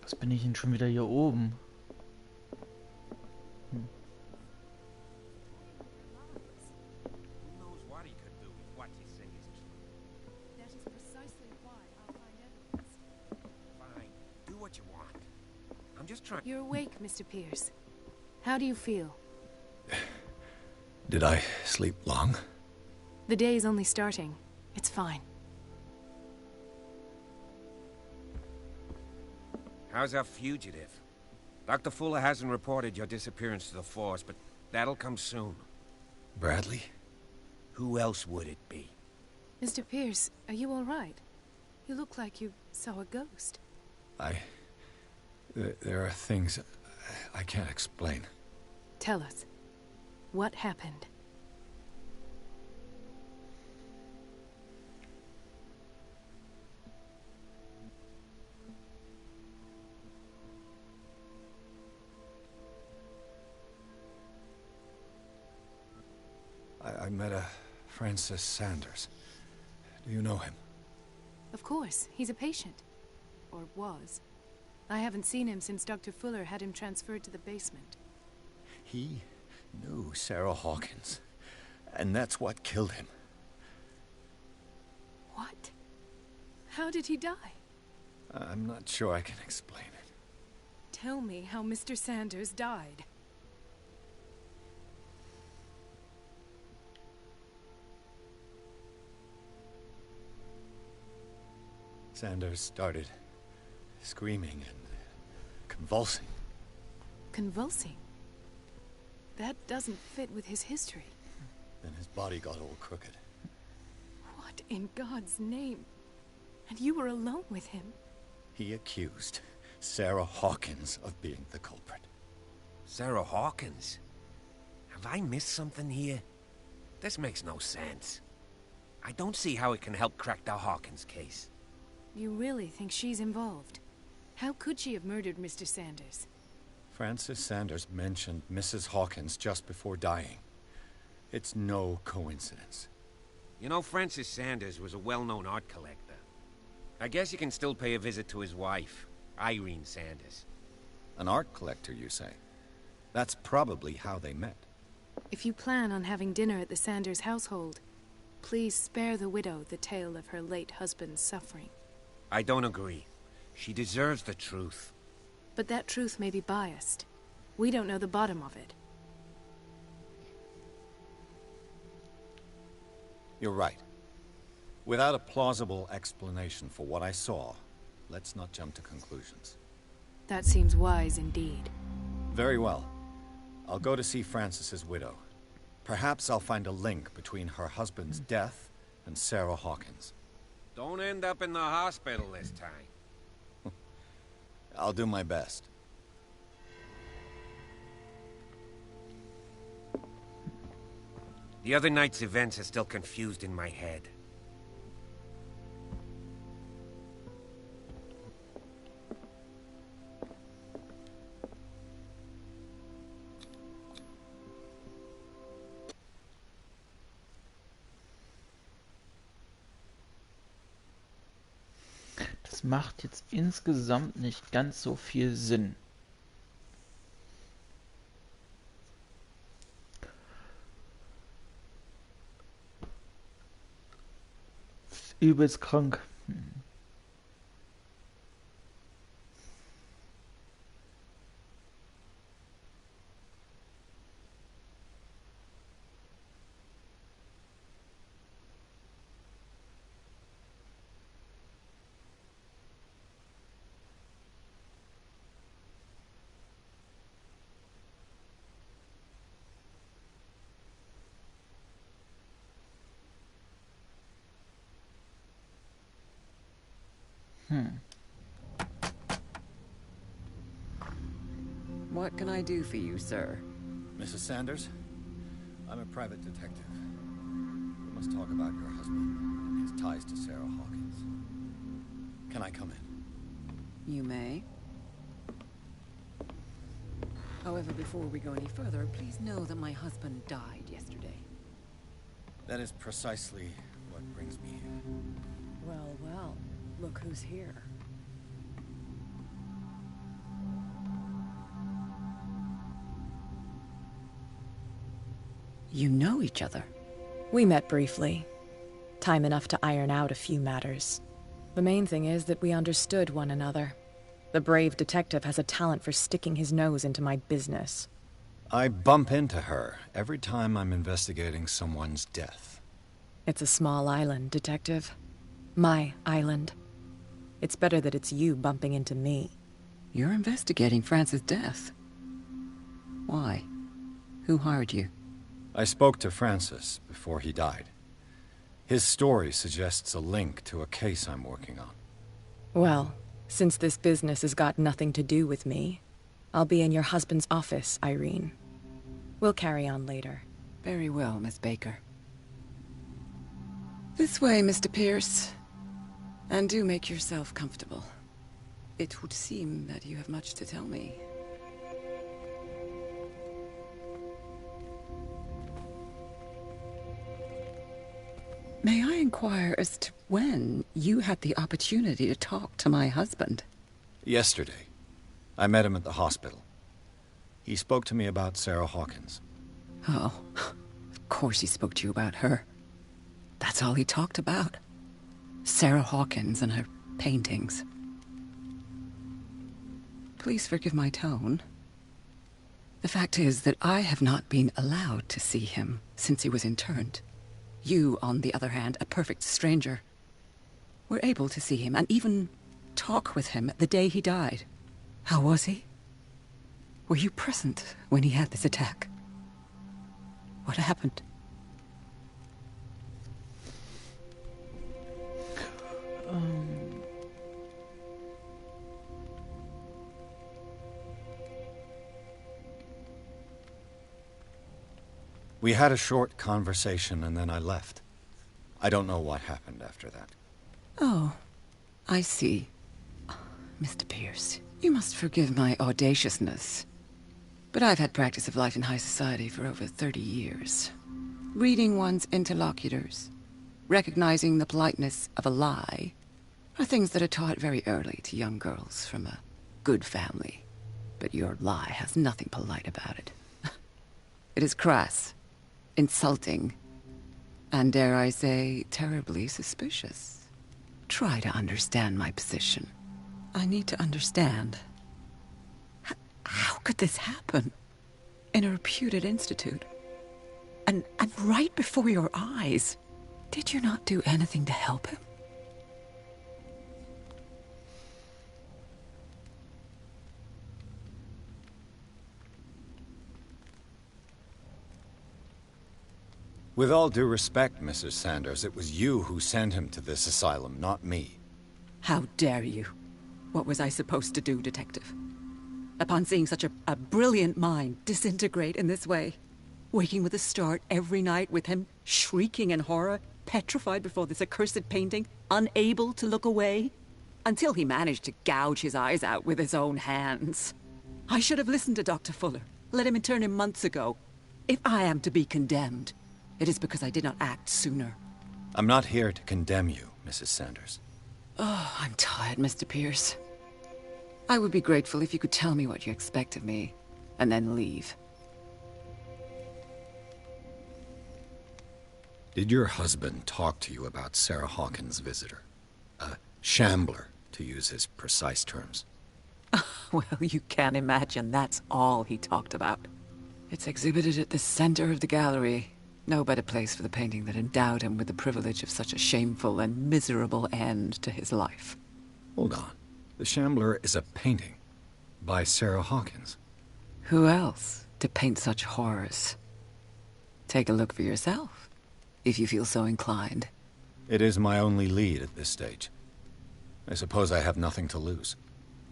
Was bin ich denn schon wieder hier oben? Who knows what he could do if what you say is true? That is precisely why I'll find evidence. Fine. Do what you want. I'm just trying... You're awake, Mr. Pierce. How do you feel? Did I sleep long? The day is only starting. It's fine. How's our fugitive? Dr. Fuller hasn't reported your disappearance to the force, but that'll come soon. Bradley? Who else would it be? Mr. Pierce, are you all right? You look like you saw a ghost. There are things I can't explain. Tell us. What happened? I met a Francis Sanders. Do you know him? Of course, he's a patient. Or was. I haven't seen him since Dr. Fuller had him transferred to the basement. He knew Sarah Hawkins, and that's what killed him. What? How did he die? I'm not sure I can explain it. Tell me how Mr. Sanders died. Sanders started screaming and convulsing. Convulsing? That doesn't fit with his history. Then his body got all crooked. What in God's name? And you were alone with him? He accused Sarah Hawkins of being the culprit. Sarah Hawkins? Have I missed something here? This makes no sense. I don't see how it can help crack the Hawkins case. You really think she's involved? How could she have murdered Mr. Sanders? Francis Sanders mentioned Mrs. Hawkins just before dying. It's no coincidence. You know, Francis Sanders was a well-known art collector. I guess you can still pay a visit to his wife, Irene Sanders. An art collector, you say? That's probably how they met. If you plan on having dinner at the Sanders household, please spare the widow the tale of her late husband's suffering. I don't agree. She deserves the truth. But that truth may be biased. We don't know the bottom of it. You're right. Without a plausible explanation for what I saw, let's not jump to conclusions. That seems wise indeed. Very well. I'll go to see Francis's widow. Perhaps I'll find a link between her husband's death and Sarah Hawkins. Don't end up in the hospital this time. I'll do my best. The other night's events are still confused in my head. Das macht jetzt insgesamt nicht ganz so viel Sinn. Übelst krank. What can I do for you, sir? Mrs. Sanders, I'm a private detective. We must talk about your husband and his ties to Sarah Hawkins. Can I come in? You may. However, before we go any further, please know that my husband died yesterday. That is precisely what brings me here. Well, well, look who's here. You know each other? We met briefly. Time enough to iron out a few matters. The main thing is that we understood one another. The brave detective has a talent for sticking his nose into my business. I bump into her every time I'm investigating someone's death. It's a small island, Detective. My island. It's better that it's you bumping into me. You're investigating Francis' death. Why? Who hired you? I spoke to Francis before he died. His story suggests a link to a case I'm working on. Well, since this business has got nothing to do with me, I'll be in your husband's office, Irene. We'll carry on later. Very well, Miss Baker. This way, Mr. Pierce. And do make yourself comfortable. It would seem that you have much to tell me. May I inquire as to when you had the opportunity to talk to my husband? Yesterday. I met him at the hospital. He spoke to me about Sarah Hawkins. Oh, of course he spoke to you about her. That's all he talked about. Sarah Hawkins and her paintings. Please forgive my tone. The fact is that I have not been allowed to see him since he was interned. You, on the other hand, a perfect stranger, were able to see him and even talk with him the day he died. How was he? Were you present when he had this attack? What happened? We had a short conversation and then I left. I don't know what happened after that. Oh, I see. Mr. Pierce, you must forgive my audaciousness. But I've had practice of life in high society for over 30 years. Reading one's interlocutors, recognizing the politeness of a lie, are things that are taught very early to young girls from a good family. But your lie has nothing polite about it. It is crass, insulting, and dare I say, terribly suspicious. Try to understand my position. I need to understand. How could this happen? In a reputed institute. And right before your eyes. Did you not do anything to help him? With all due respect, Mrs. Sanders, it was you who sent him to this asylum, not me. How dare you? What was I supposed to do, Detective? Upon seeing such a brilliant mind disintegrate in this way, waking with a start every night with him shrieking in horror, petrified before this accursed painting, unable to look away, until he managed to gouge his eyes out with his own hands. I should have listened to Dr. Fuller, let him intern him months ago. If I am to be condemned, it is because I did not act sooner. I'm not here to condemn you, Mrs. Sanders. Oh, I'm tired, Mr. Pierce. I would be grateful if you could tell me what you expect of me, and then leave. Did your husband talk to you about Sarah Hawkins' visitor? A shambler, to use his precise terms. Well, you can imagine that's all he talked about. It's exhibited at the center of the gallery. No better place for the painting that endowed him with the privilege of such a shameful and miserable end to his life. Hold on. The Shambler is a painting by Sarah Hawkins. Who else to paint such horrors? Take a look for yourself, if you feel so inclined. It is my only lead at this stage. I suppose I have nothing to lose.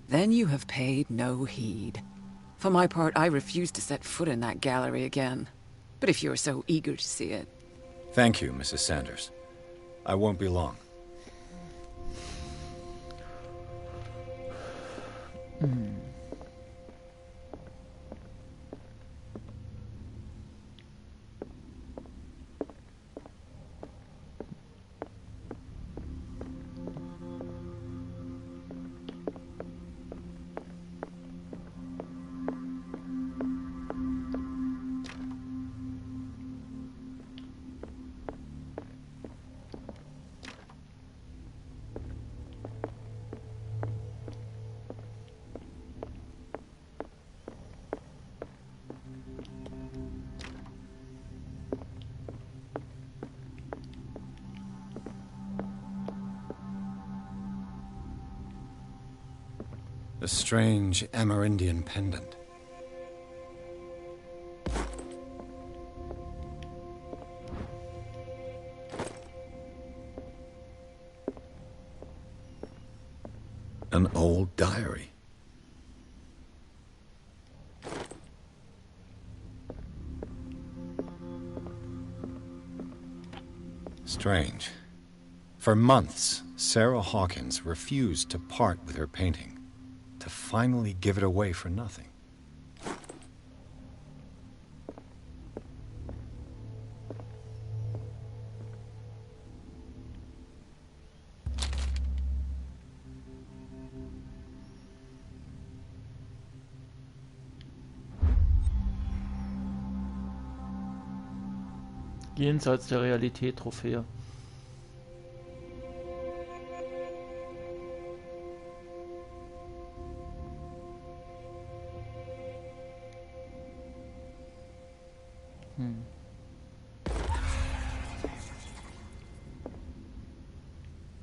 Then you have paid no heed. For my part, I refuse to set foot in that gallery again. But if you're so eager to see it... Thank you, Mrs. Sanders. I won't be long. The strange Amerindian pendant. An old diary. Strange. For months, Sarah Hawkins refused to part with her painting. To finally give it away for nothing. Jenseits der Realität Trophäe.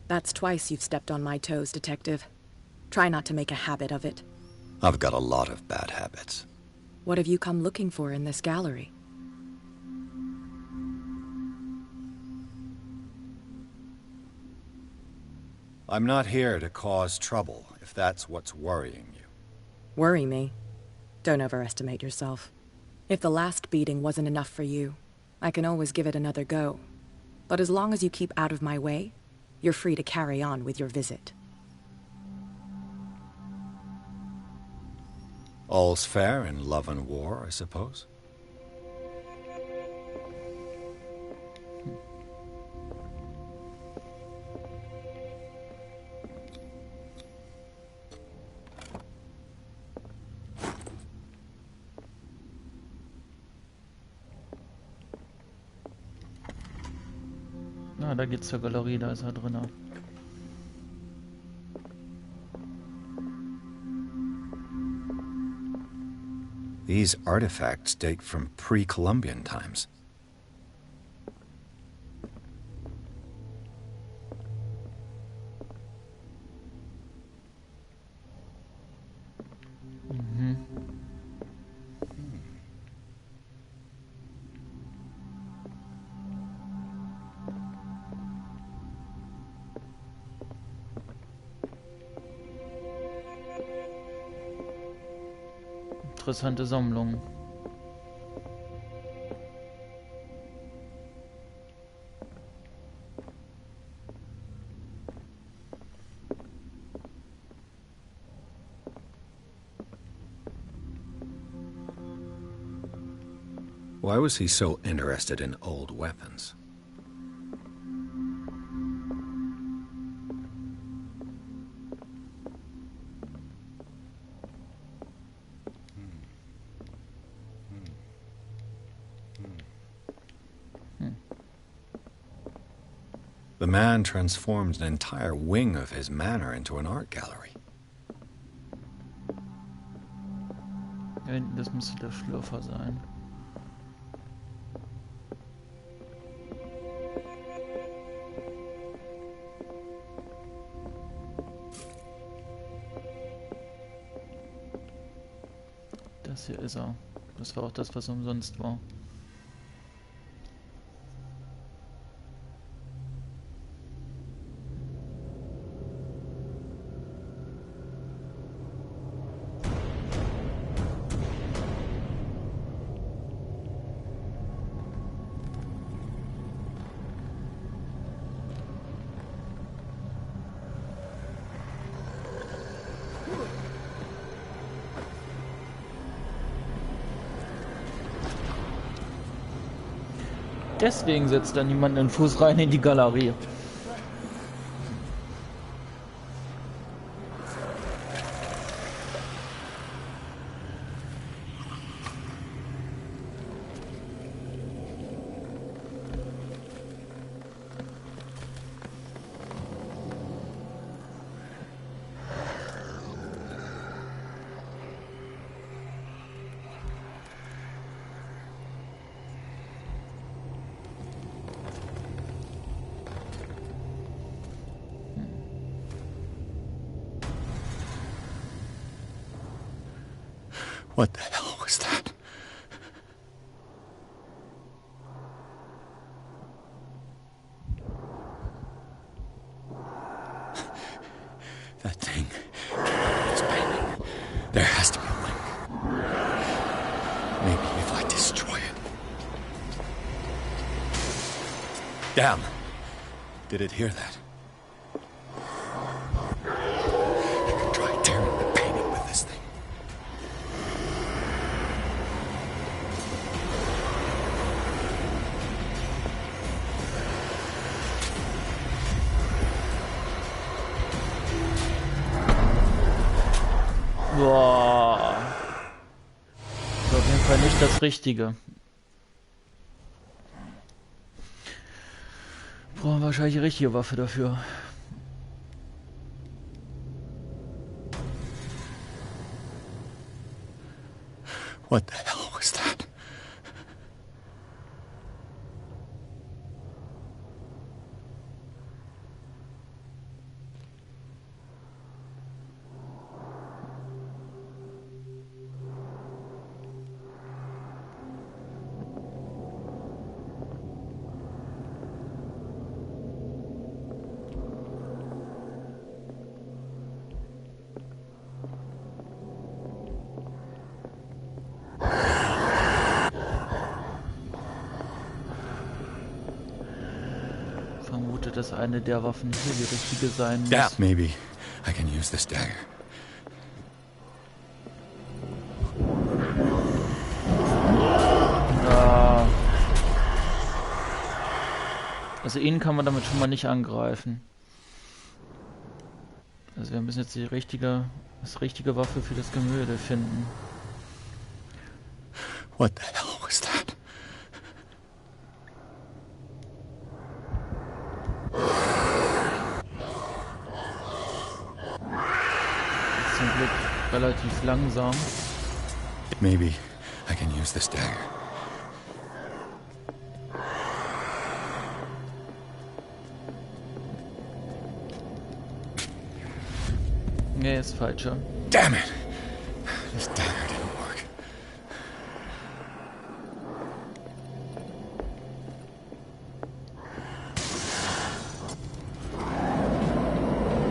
That's twice you've stepped on my toes, Detective. Try not to make a habit of it. I've got a lot of bad habits. What have you come looking for in this gallery? I'm not here to cause trouble, if that's what's worrying you. Worry me? Don't overestimate yourself. If the last beating wasn't enough for you, I can always give it another go. But as long as you keep out of my way, you're free to carry on with your visit. All's fair in love and war, I suppose? Na, da geht's zur Galerie, da ist er drin. These artifacts date from pre-Columbian times. Interessante Sammlung. Why was he so interested in old weapons? The man transformed an entire wing of his manor into an art gallery. Da hinten, das müsste der Schlürfer sein. Das hier ist er. Das war auch das, was umsonst war. Deswegen setzt da niemand den Fuß rein in die Galerie. What the hell was that? That thing is painting. There has to be a link. Maybe if I destroy it. Damn! Did it hear that? I could try tearing the painting with this thing. Boah. Das ist auf jeden Fall nicht das Richtige. Brauchen wir wahrscheinlich die richtige Waffe dafür. What the hell was that? Dass eine der Waffen hier die richtige sein muss. Yeah, maybe I can use this dagger. Ja. Also ihn kann man damit schon mal nicht angreifen. Also wir müssen jetzt die richtige Waffe für das Gemälde finden. What the hell was that? Zum Glück relativ langsam. Maybe I can use this dagger. Nee, ist falscher. Damn it! This dagger didn't work.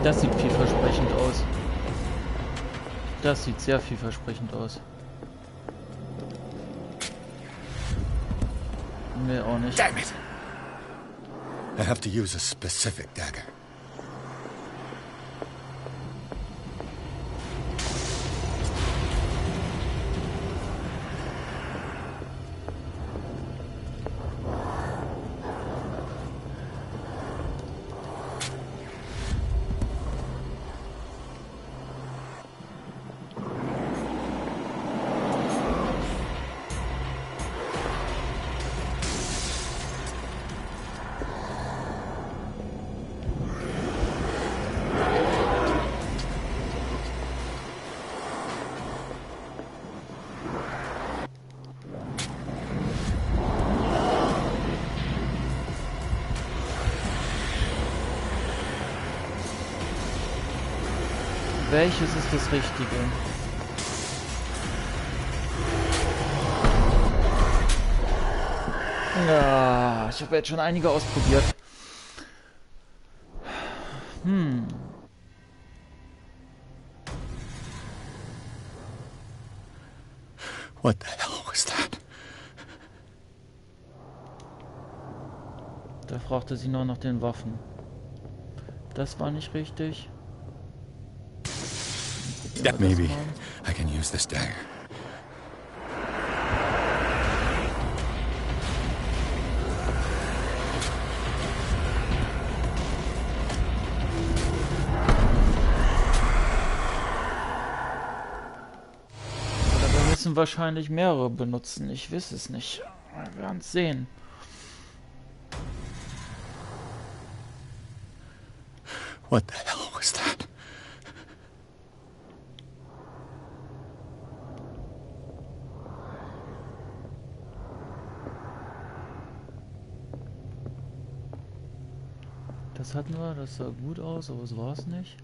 Das sieht vielversprechend aus. Das sieht sehr vielversprechend aus. Nee, auch nicht. Damn it! I have to use a specific dagger. Welches ist das Richtige? Ja, ich habe jetzt schon einige ausprobiert. What the hell was that? Da fragte sie noch nach den Waffen. Das war nicht richtig. Maybe I can use this dagger. Oder wir müssen wahrscheinlich mehrere benutzen. Ich weiß es nicht. Wir werden es sehen. What the hell was that? Das hatten wir, das sah gut aus, aber es war es nicht.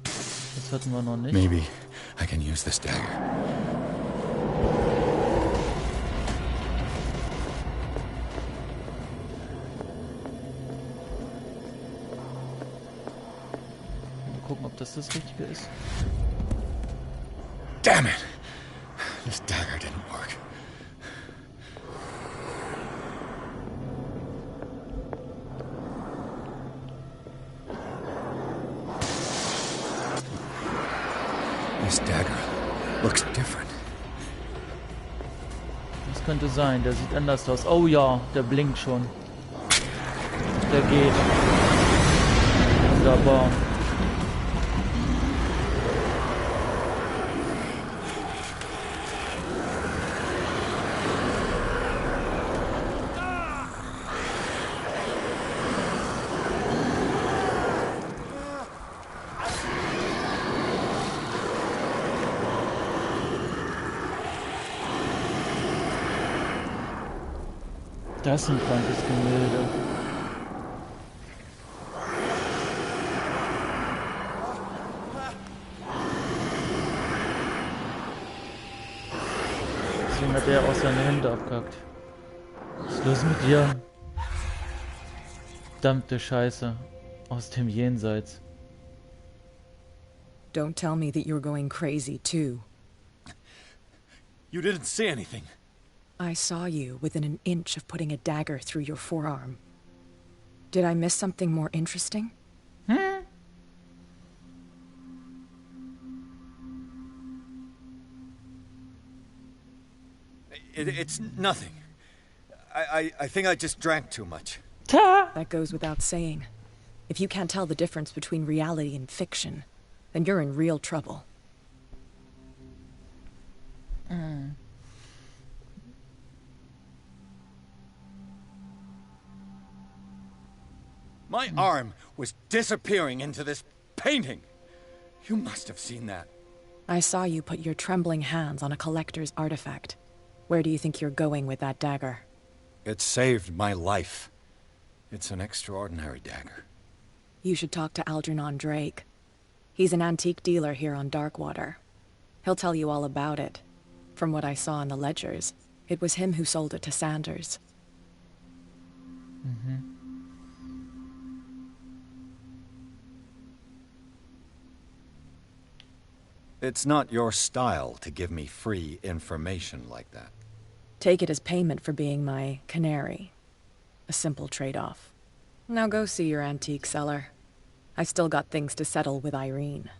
Das hatten wir noch nicht. Maybe I can use this dagger. Mal gucken, ob das das Richtige ist. Damn it! This dagger didn't work. This dagger looks different. Das könnte sein, der sieht anders aus. Oh ja, der blinkt schon. Der geht. Wunderbar. Das ist ein krankes Gemälde. Deswegen hat er auch seine Hände abgehackt. Was ist los mit dir? Verdammte Scheiße. Aus dem Jenseits. Don't tell me that you're going crazy, too. You didn't see anything. I saw you within an inch of putting a dagger through your forearm. Did I miss something more interesting? It's nothing. I think I just drank too much. That goes without saying. If you can't tell the difference between reality and fiction, then you're in real trouble. My arm was disappearing into this painting. You must have seen that. I saw you put your trembling hands on a collector's artifact. Where do you think you're going with that dagger? It saved my life. It's an extraordinary dagger. You should talk to Algernon Drake. He's an antique dealer here on Darkwater. He'll tell you all about it. From what I saw in the ledgers, it was him who sold it to Sanders. It's not your style to give me free information like that. Take it as payment for being my canary. A simple trade-off. Now go see your antique seller. I still got things to settle with Irene.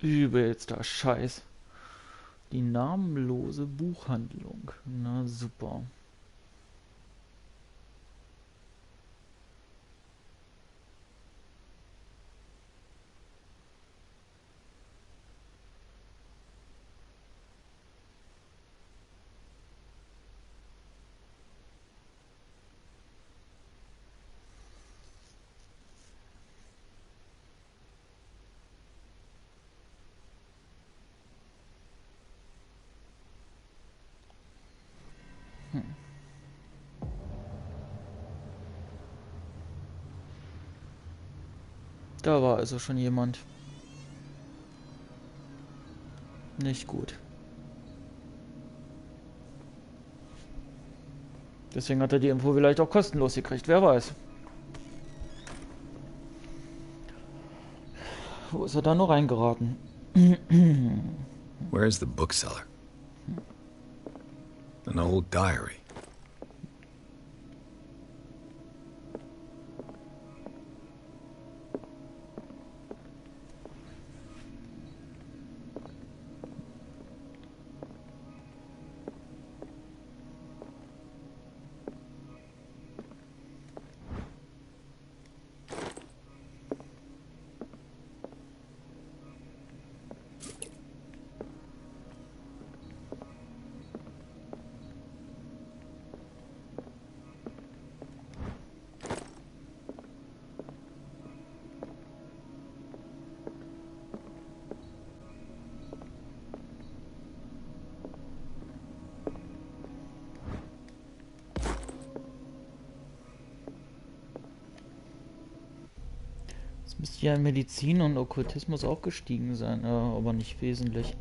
Übelster Scheiß. Die namenlose Buchhandlung. Na super. Da war also schon jemand. Nicht gut. Deswegen hat er die Info vielleicht auch kostenlos gekriegt, wer weiß. Wo ist er da nur reingeraten? Where is the bookseller? An old diary. Müsste ja in Medizin und Okkultismus auch gestiegen sein, aber nicht wesentlich.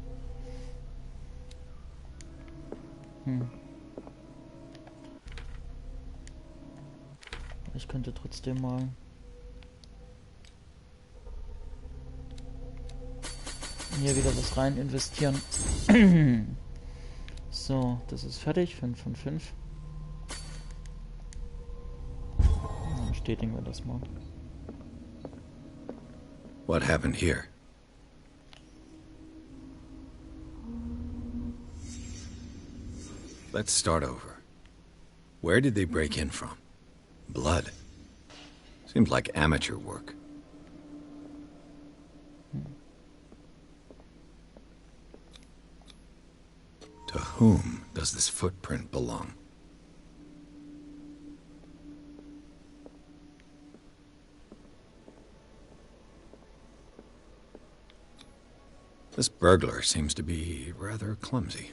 Ich könnte trotzdem mal hier wieder was rein investieren. So, das ist fertig. 5 von 5. Dann bestätigen wir das mal. What happened here? Let's start over. Where did they break in from? Blood. Seems like amateur work. To whom does this footprint belong? This burglar seems to be rather clumsy.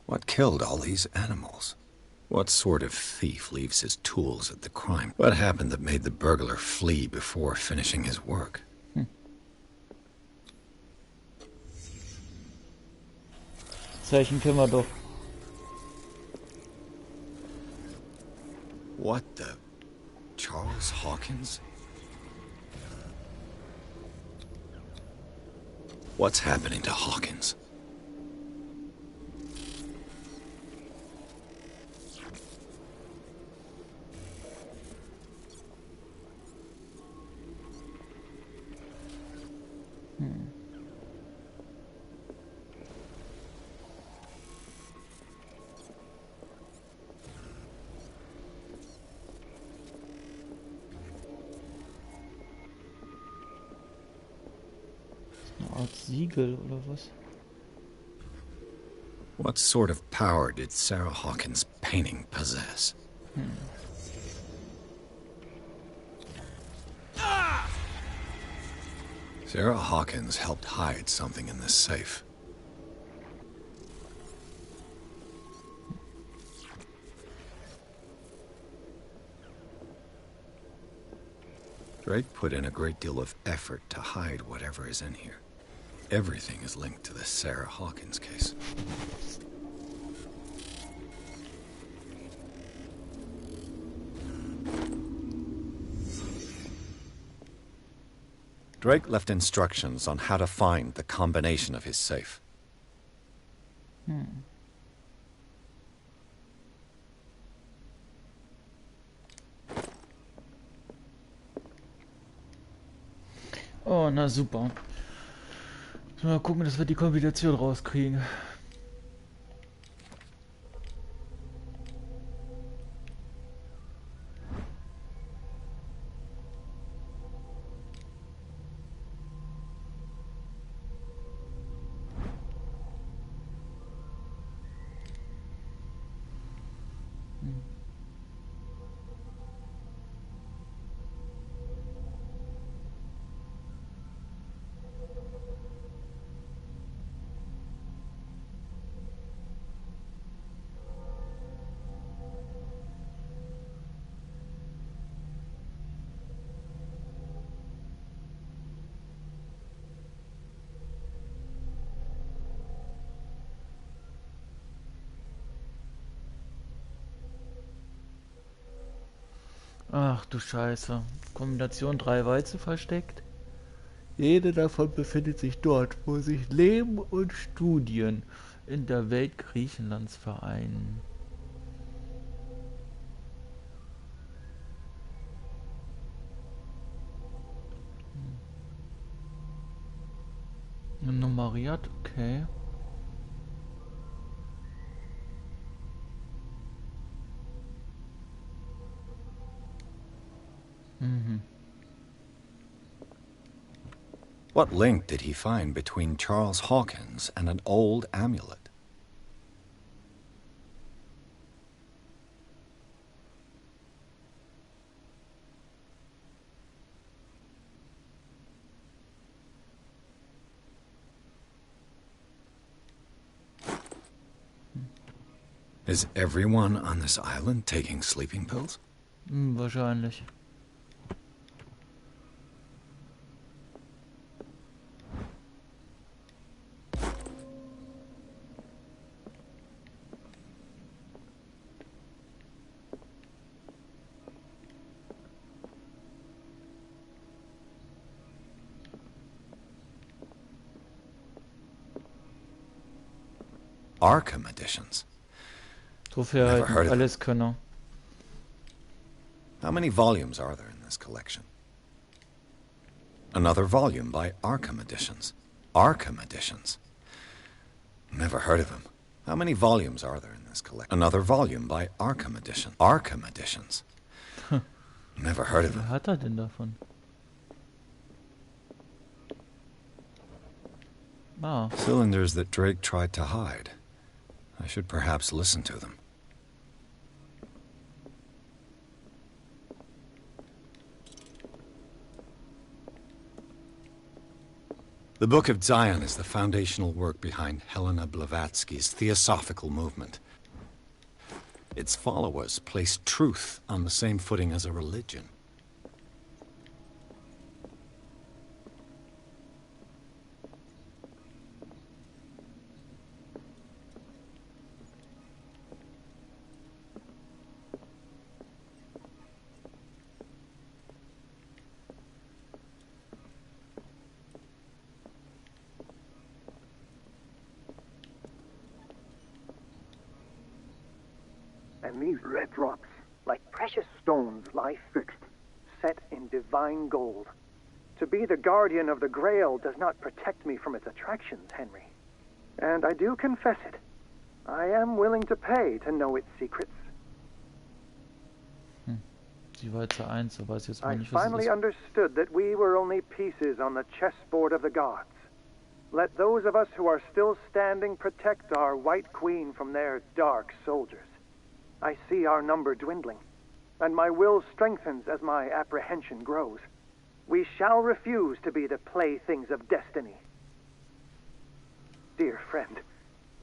What killed all these animals? What sort of thief leaves his tools at the crime? What happened that made the burglar flee before finishing his work? Zeichen können wir doch. What the... Charles Hawkins? What's happening to Hawkins? Art Siegel oder was? What sort of power did Sarah Hawkins' painting possess? Sarah Hawkins helped hide something in this safe. Drake put in a great deal of effort to hide whatever is in here. Everything is linked to the Sarah Hawkins case. Drake left instructions on how to find the combination of his safe. Oh, na super. Mal gucken, dass wir die Kombination rauskriegen. Ach du Scheiße. Kombination 3 Walze versteckt. Jede davon befindet sich dort, wo sich Leben und Studien in der Welt Griechenlands vereinen. Nummeriert, okay. What link did he find between Charles Hawkins and an old amulet? Is everyone on this island taking sleeping pills? Wahrscheinlich. Arkham editions. Trophäe halt alles Könner. How many volumes are there in this collection? Another volume by Arkham Editions. Arkham Editions. Never heard of him. How many volumes are there in this collection? Another volume by Arkham Edition. Arkham Editions. Never heard of him. Was hat er denn davon? Ah. Cylinders that Drake tried to hide. I should perhaps listen to them. The Book of Zion is the foundational work behind Helena Blavatsky's theosophical movement. Its followers place truth on the same footing as a religion. And these red drops, like precious stones, lie fixed, set in divine gold. To be the guardian of the Grail does not protect me from its attractions, Henry. And I do confess it. I am willing to pay to know its secrets. Die Walze 1, so weiß jetzt mal I nicht, was es finally ist. understood that we were only pieces on the chessboard of the gods. Let those of us who are still standing protect our White Queen from their dark soldiers. I see our number dwindling, and my will strengthens as my apprehension grows. We shall refuse to be the playthings of destiny. Dear friend,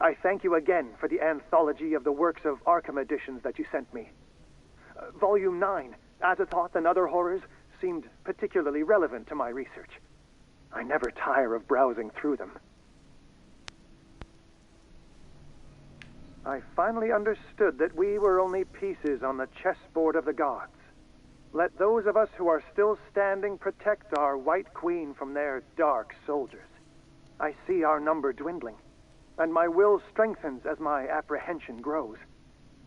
I thank you again for the anthology of the works of Arkham editions that you sent me. Volume 9, Azathoth and Other Horrors, seemed particularly relevant to my research. I never tire of browsing through them. I finally understood that we were only pieces on the chessboard of the gods. Let those of us who are still standing protect our White Queen from their dark soldiers. I see our number dwindling, and my will strengthens as my apprehension grows.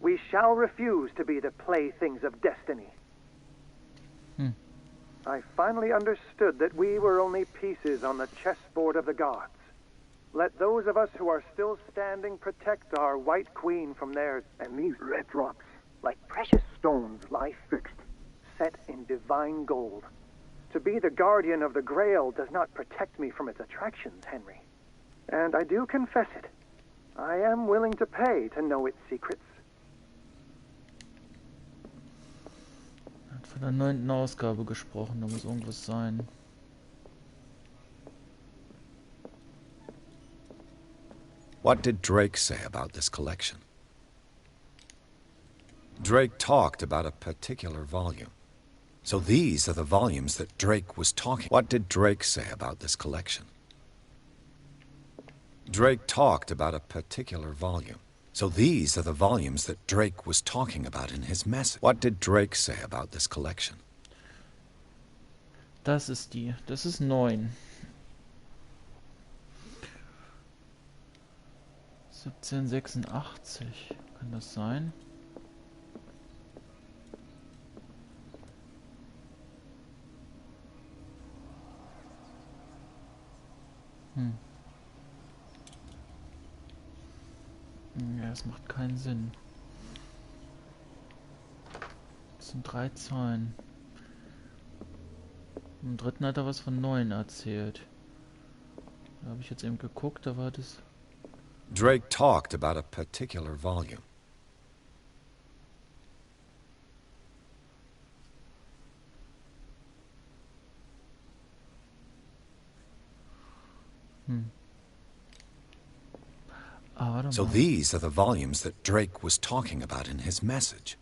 We shall refuse to be the playthings of destiny. I finally understood that we were only pieces on the chessboard of the gods. Let those of us who are still standing protect our White Queen from their... And these red drops, like precious stones, lie fixed, set in divine gold. To be the guardian of the Grail does not protect me from its attractions, Henry. And I do confess it. I am willing to pay to know its secrets. Er hat von der 9. Ausgabe gesprochen, da muss irgendwas sein. What did Drake say about this collection? Drake talked about a particular volume. So these are the volumes that Drake was talking. What did Drake say about this collection? Drake talked about a particular volume. So these are the volumes that Drake was talking about in his message. What did Drake say about this collection? Das ist 9. 1786, kann das sein? Ja, das macht keinen Sinn. Das sind 3 Zahlen. Im dritten hat er was von 9 erzählt. Da habe ich jetzt eben geguckt, da war das... Drake talked about a particular volume. So these are the volumes that Drake was talking about in his message.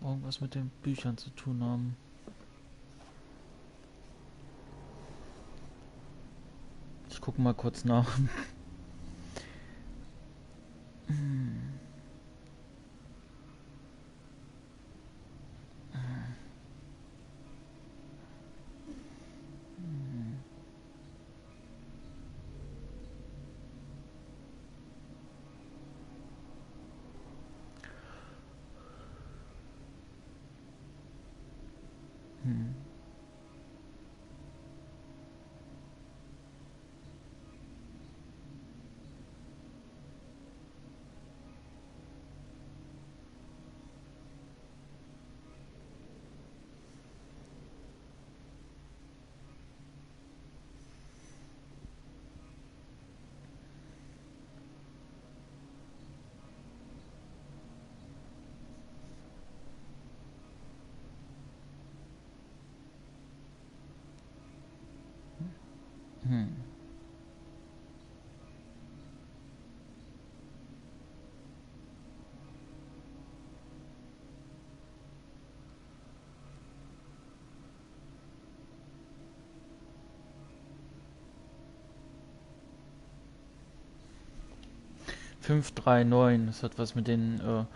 Irgendwas mit den Büchern zu tun haben. Ich gucke mal kurz nach. Fünf, 3, 9. Das hat was mit den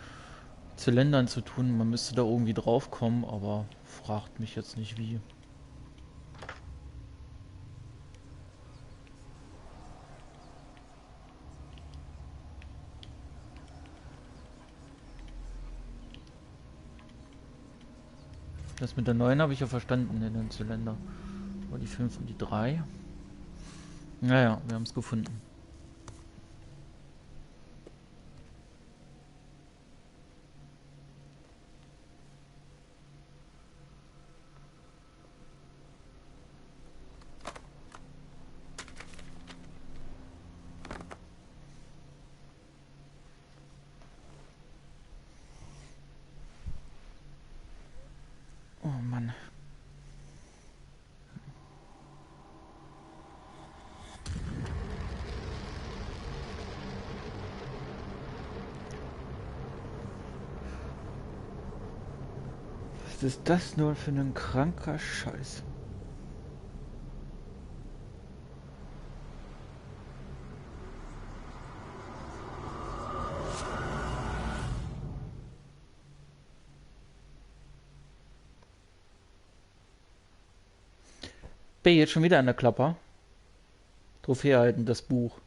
Zylindern zu tun. Man müsste da irgendwie drauf kommen, aber fragt mich jetzt nicht wie. Das mit der 9 habe ich ja verstanden in den Zylinder. Aber die 5 und die 3. Naja, wir haben es gefunden. Oh Mann. Was ist das nur für ein kranker Scheiß? Bin ich jetzt schon wieder an der Klapper? Trophäe halten, das Buch.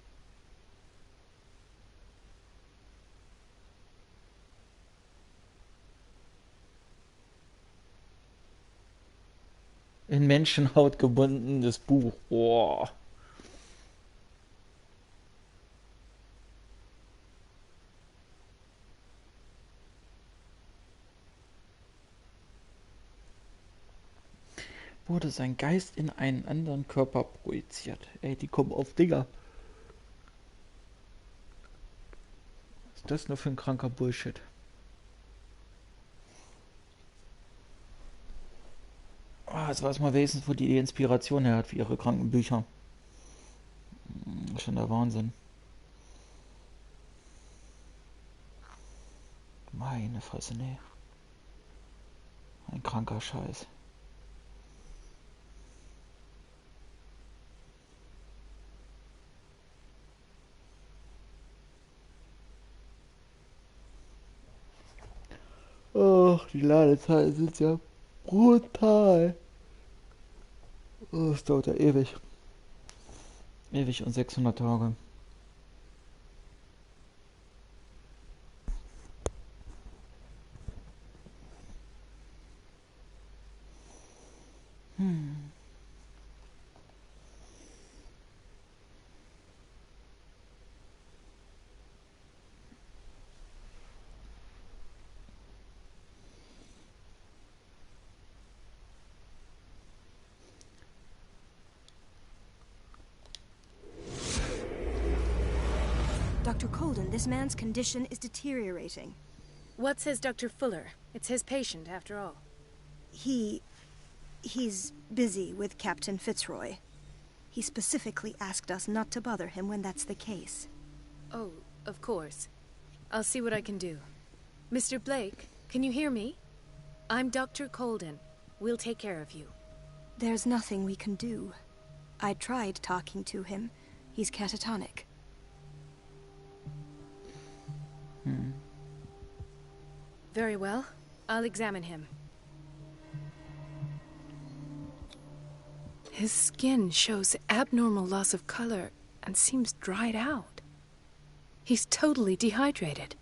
In Menschenhaut gebundenes Buch. Boah. Wurde sein Geist in einen anderen Körper projiziert. Ey, die kommen auf Dinger. Was ist das nur für ein kranker Bullshit? Oh, jetzt weiß man wenigstens, wo die Inspiration her hat für ihre kranken Bücher. Schon der Wahnsinn. Meine Fresse, nee. Ein kranker Scheiß. Ach, die Ladezeiten sind ja brutal. Oh, das dauert ja ewig. Ewig und 600 Tage. Dr. Colden, this man's condition is deteriorating. What says Dr. Fuller? It's his patient, after all. He's busy with Captain Fitzroy. He specifically asked us not to bother him when that's the case. Oh, of course. I'll see what I can do. Mr. Blake, can you hear me? I'm Dr. Colden. We'll take care of you. There's nothing we can do. I tried talking to him. He's catatonic. Very well. I'll examine him. His skin shows abnormal loss of color and seems dried out. He's totally dehydrated.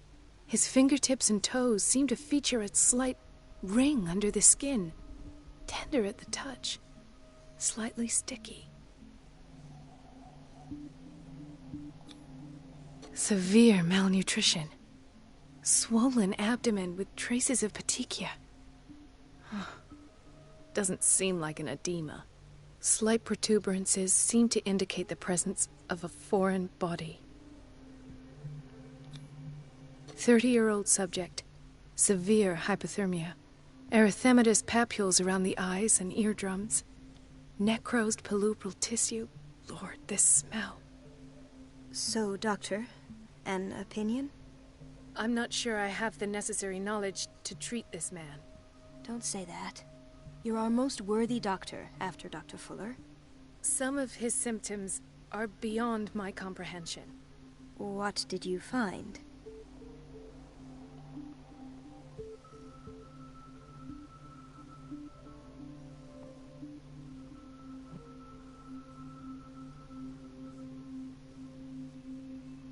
His fingertips and toes seem to feature a slight ring under the skin, tender at the touch, slightly sticky. Severe malnutrition. Swollen abdomen with traces of petechia. Doesn't seem like an edema. Slight protuberances seem to indicate the presence of a foreign body. 30-year-old subject. Severe hypothermia. Erythematous papules around the eyes and eardrums. Necrosed palpebral tissue. Lord, this smell. So, Doctor, an opinion? I'm not sure I have the necessary knowledge to treat this man. Don't say that. You're our most worthy doctor after Dr. Fuller. Some of his symptoms are beyond my comprehension. What did you find?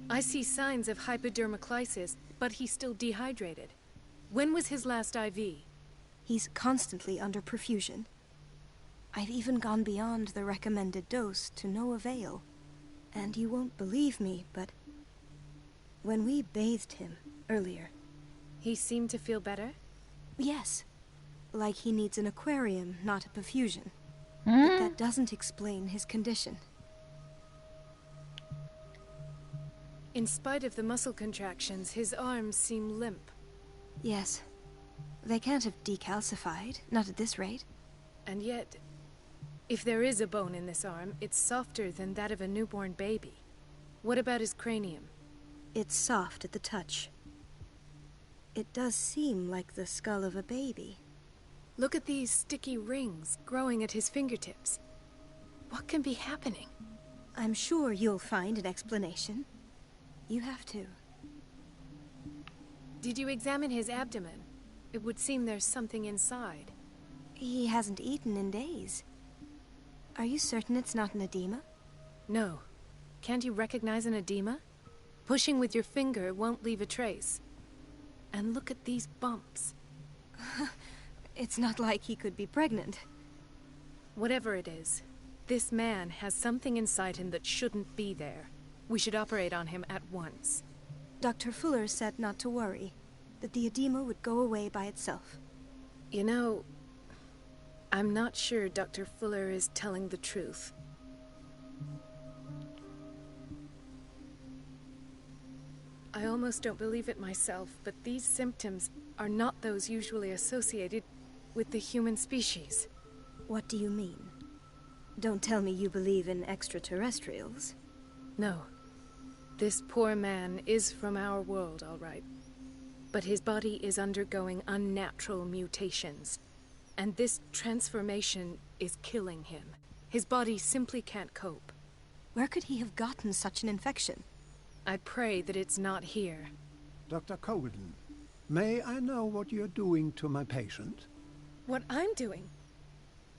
I see signs of hypodermoclysis, but he's still dehydrated. When was his last IV? He's constantly under perfusion. I've even gone beyond the recommended dose to no avail. And you won't believe me, but when we bathed him earlier... He seemed to feel better? Yes. Like he needs an aquarium, not a perfusion. But that doesn't explain his condition. In spite of the muscle contractions, his arms seem limp. Yes. They can't have decalcified, not at this rate. And yet, if there is a bone in this arm, it's softer than that of a newborn baby. What about his cranium? It's soft at the touch. It does seem like the skull of a baby. Look at these sticky rings growing at his fingertips. What can be happening? I'm sure you'll find an explanation. You have to. Did you examine his abdomen? It would seem there's something inside. He hasn't eaten in days. Are you certain it's not an edema? No. Can't you recognize an edema? Pushing with your finger won't leave a trace. And look at these bumps. It's not like he could be pregnant. Whatever it is, this man has something inside him that shouldn't be there. We should operate on him at once. Dr. Fuller said not to worry, that the edema would go away by itself. You know, I'm not sure Dr. Fuller is telling the truth. I almost don't believe it myself, but these symptoms are not those usually associated with the human species. What do you mean? Don't tell me you believe in extraterrestrials. No. This poor man is from our world, all right. But his body is undergoing unnatural mutations. And this transformation is killing him. His body simply can't cope. Where could he have gotten such an infection? I pray that it's not here. Dr. Colden, may I know what you're doing to my patient? What I'm doing?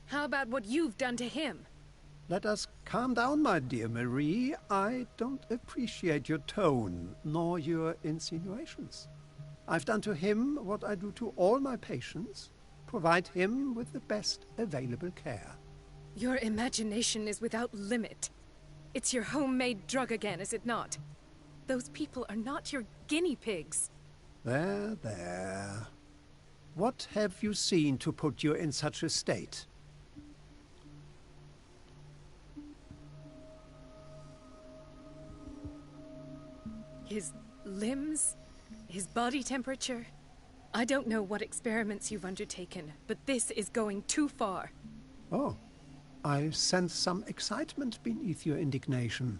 How about what you've done to him? Let us calm down, my dear Marie. I don't appreciate your tone, nor your insinuations. I've done to him what I do to all my patients. Provide him with the best available care. Your imagination is without limit. It's your homemade drug again, is it not? Those people are not your guinea pigs. There, there. What have you seen to put you in such a state? His limbs? His body temperature? I don't know what experiments you've undertaken, but this is going too far. Oh, I sense some excitement beneath your indignation.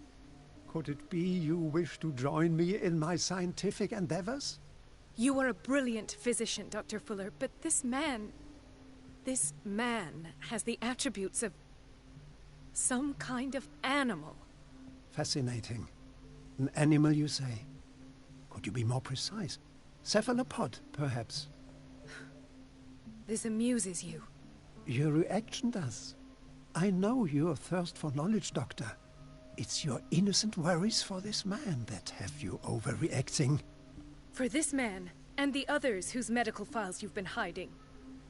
Could it be you wish to join me in my scientific endeavors? You are a brilliant physician, Dr. Fuller, but this man has the attributes of some kind of animal. Fascinating. An animal, you say? Could you be more precise? Cephalopod, perhaps? This amuses you. Your reaction does. I know your thirst for knowledge, Doctor. It's your innocent worries for this man that have you overreacting. For this man, and the others whose medical files you've been hiding.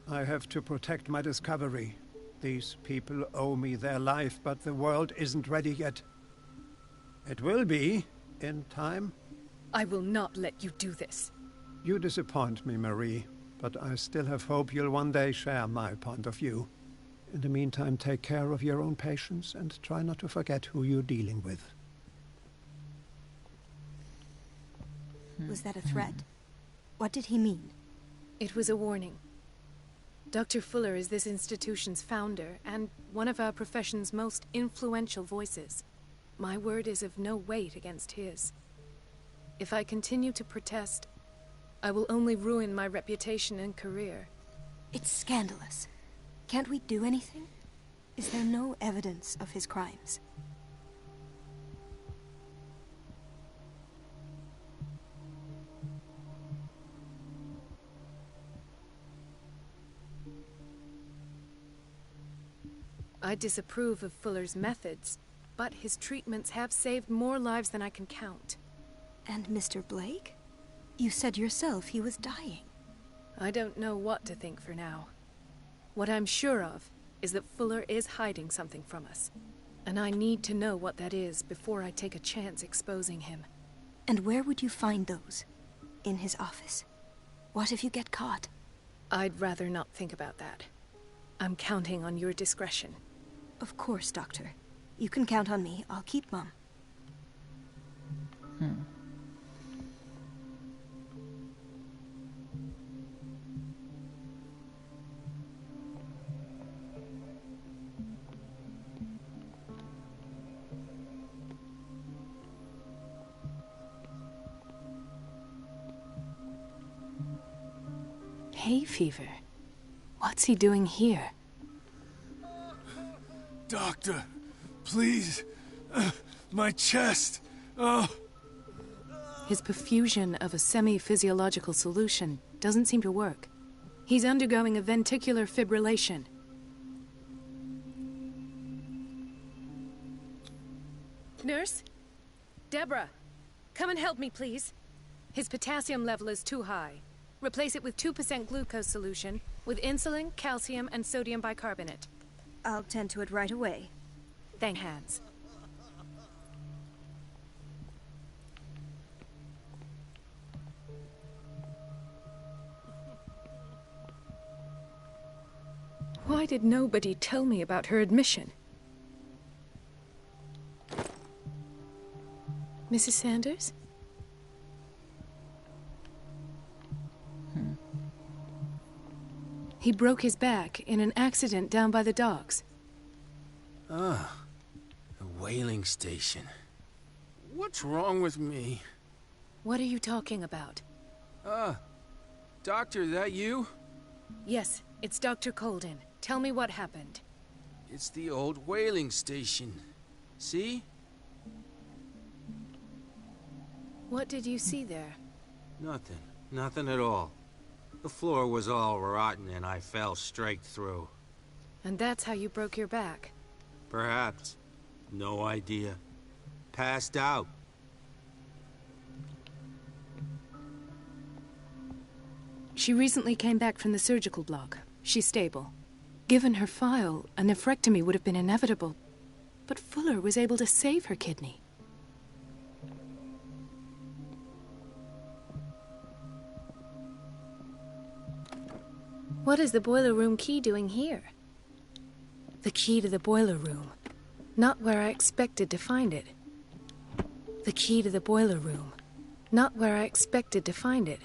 I have to protect my discovery. These people owe me their life, but the world isn't ready yet. It will be, in time. I will not let you do this. You disappoint me, Marie, but I still have hope you'll one day share my point of view. In the meantime, take care of your own patients and try not to forget who you're dealing with. Was that a threat? What did he mean? It was a warning. Dr. Fuller is this institution's founder and one of our profession's most influential voices. My word is of no weight against his. If I continue to protest, I will only ruin my reputation and career. It's scandalous. Can't we do anything? Is there no evidence of his crimes? I disapprove of Fuller's methods, but his treatments have saved more lives than I can count. And Mr. Blake? You said yourself he was dying. I don't know what to think for now. What I'm sure of is that Fuller is hiding something from us. And I need to know what that is before I take a chance exposing him. And where would you find those? In his office. What if you get caught? I'd rather not think about that. I'm counting on your discretion. Of course, Doctor. You can count on me. I'll keep Mum. Hay fever? What's he doing here? Doctor, please. My chest. Oh. His perfusion of a semi-physiological solution doesn't seem to work. He's undergoing a ventricular fibrillation. Nurse? Deborah, come and help me, please. His potassium level is too high. Replace it with 2% glucose solution with insulin, calcium, and sodium bicarbonate. I'll tend to it right away. Thank hands. Why did nobody tell me about her admission? Mrs. Sanders? He broke his back in an accident down by the docks. Ah, the whaling station. What's wrong with me? What are you talking about? Doctor, that you? Yes, it's Dr. Colden. Tell me what happened. It's the old whaling station. See? What did you see there? Nothing. Nothing at all. The floor was all rotten and I fell straight through. And that's how you broke your back? Perhaps. No idea. Passed out. She recently came back from the surgical block. She's stable. Given her file, a nephrectomy would have been inevitable. But Fuller was able to save her kidney. What is the boiler room key doing here? The key to the boiler room. Not where I expected to find it. The key to the boiler room. Not where I expected to find it.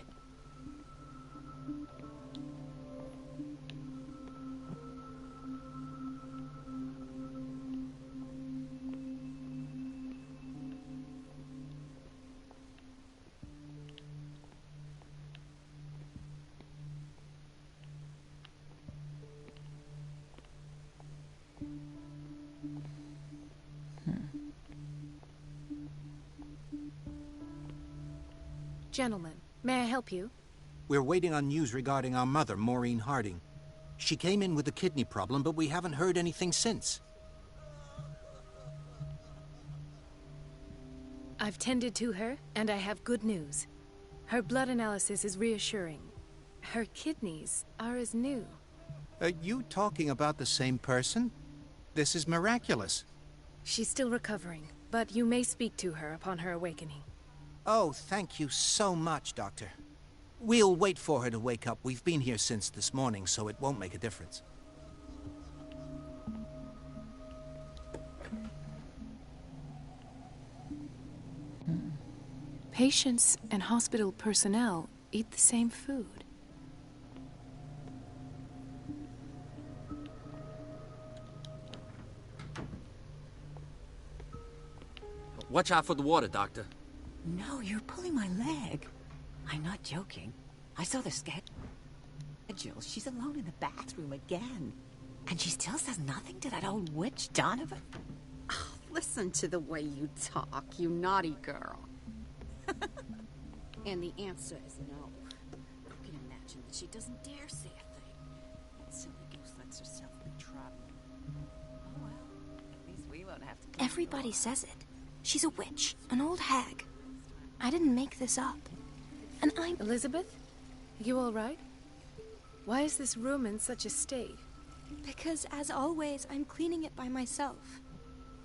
Gentlemen, may I help you? We're waiting on news regarding our mother, Maureen Harding. She came in with a kidney problem, but we haven't heard anything since. I've tended to her, and I have good news. Her blood analysis is reassuring. Her kidneys are as new. Are you talking about the same person? This is miraculous. She's still recovering, but you may speak to her upon her awakening. Oh, thank you so much, Doctor. We'll wait for her to wake up. We've been here since this morning, so it won't make a difference. Patients and hospital personnel eat the same food. Watch out for the water, Doctor. No, you're pulling my leg. I'm not joking. I saw the schedule. She's alone in the bathroom again. And she still says nothing to that old witch Donovan? Oh, listen to the way you talk, you naughty girl. And the answer is no. I can imagine that she doesn't dare say a thing. And silly goose lets herself be trodden. Oh well, at least we won't have to... Everybody says it. She's a witch, an old hag. I didn't make this up. And I'm... Elizabeth? You all right? Why is this room in such a state? Because, as always, I'm cleaning it by myself.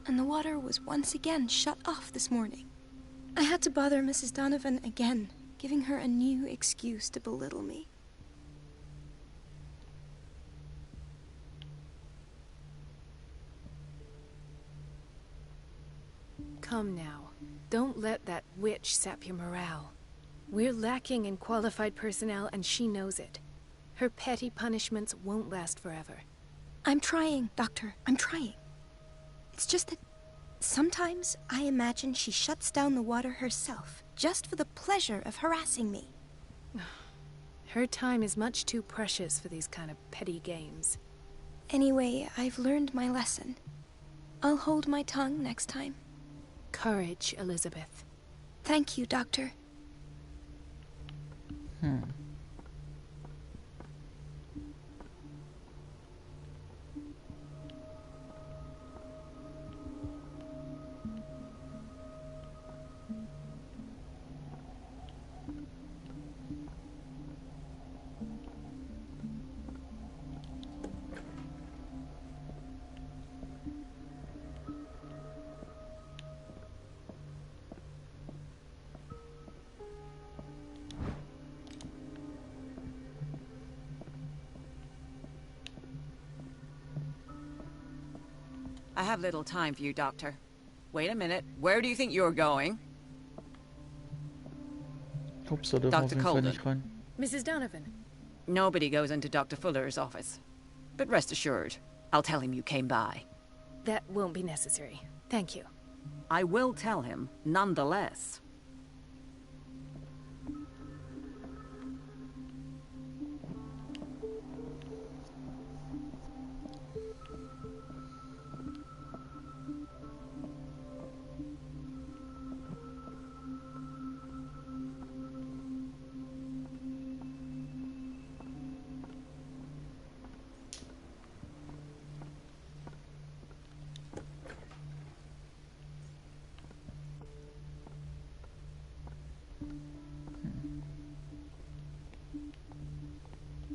And the water was once again shut off this morning. I had to bother Mrs. Donovan again, giving her a new excuse to belittle me. Come now. Don't let that witch sap your morale. We're lacking in qualified personnel, and she knows it. Her petty punishments won't last forever. I'm trying, Doctor. I'm trying. It's just that sometimes I imagine she shuts down the water herself, just for the pleasure of harassing me. Her time is much too precious for these kind of petty games. Anyway, I've learned my lesson. I'll hold my tongue next time. Courage, Elizabeth. Thank you, Doctor. I have little time for you, Doctor. Wait a minute. Where do you think you're going? Ups, da dürfen wir auf jeden Fall nicht rein. Mrs. Donovan. Nobody goes into Dr. Fuller's office. But rest assured, I'll tell him you came by. That won't be necessary. Thank you. I will tell him, nonetheless.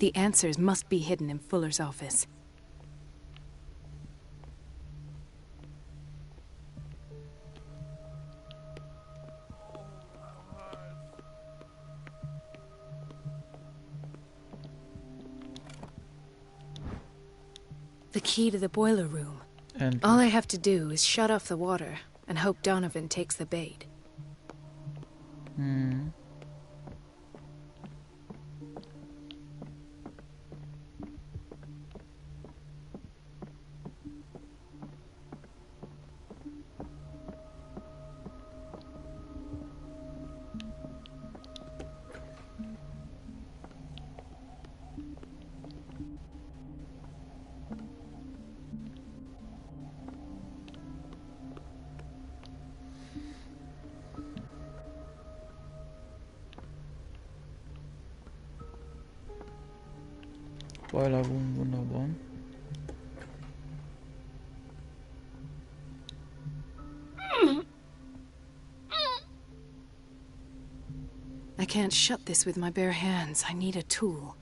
The answers must be hidden in Fuller's office. The key to the boiler room. And all I have to do is shut off the water and hope Donovan takes the bait. Boiler Room, wunderbar. I can't shut this with my bare hands. I need a tool.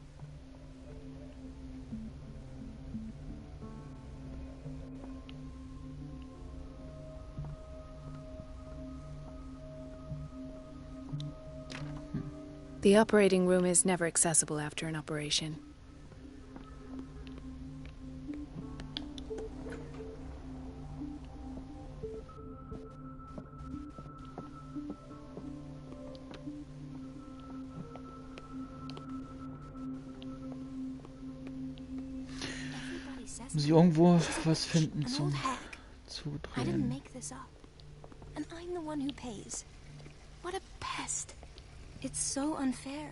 The operating room is never accessible after an operation. Muss ich irgendwo was finden zum I didn't Zudrehen. make this up. And I'm the one who pays. What a pest. It's so unfair.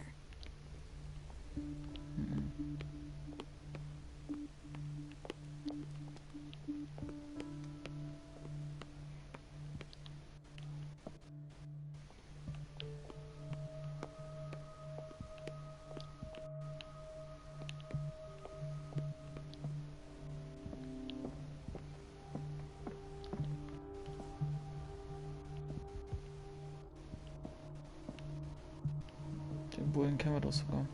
Den Bullen kennen wir doch sogar.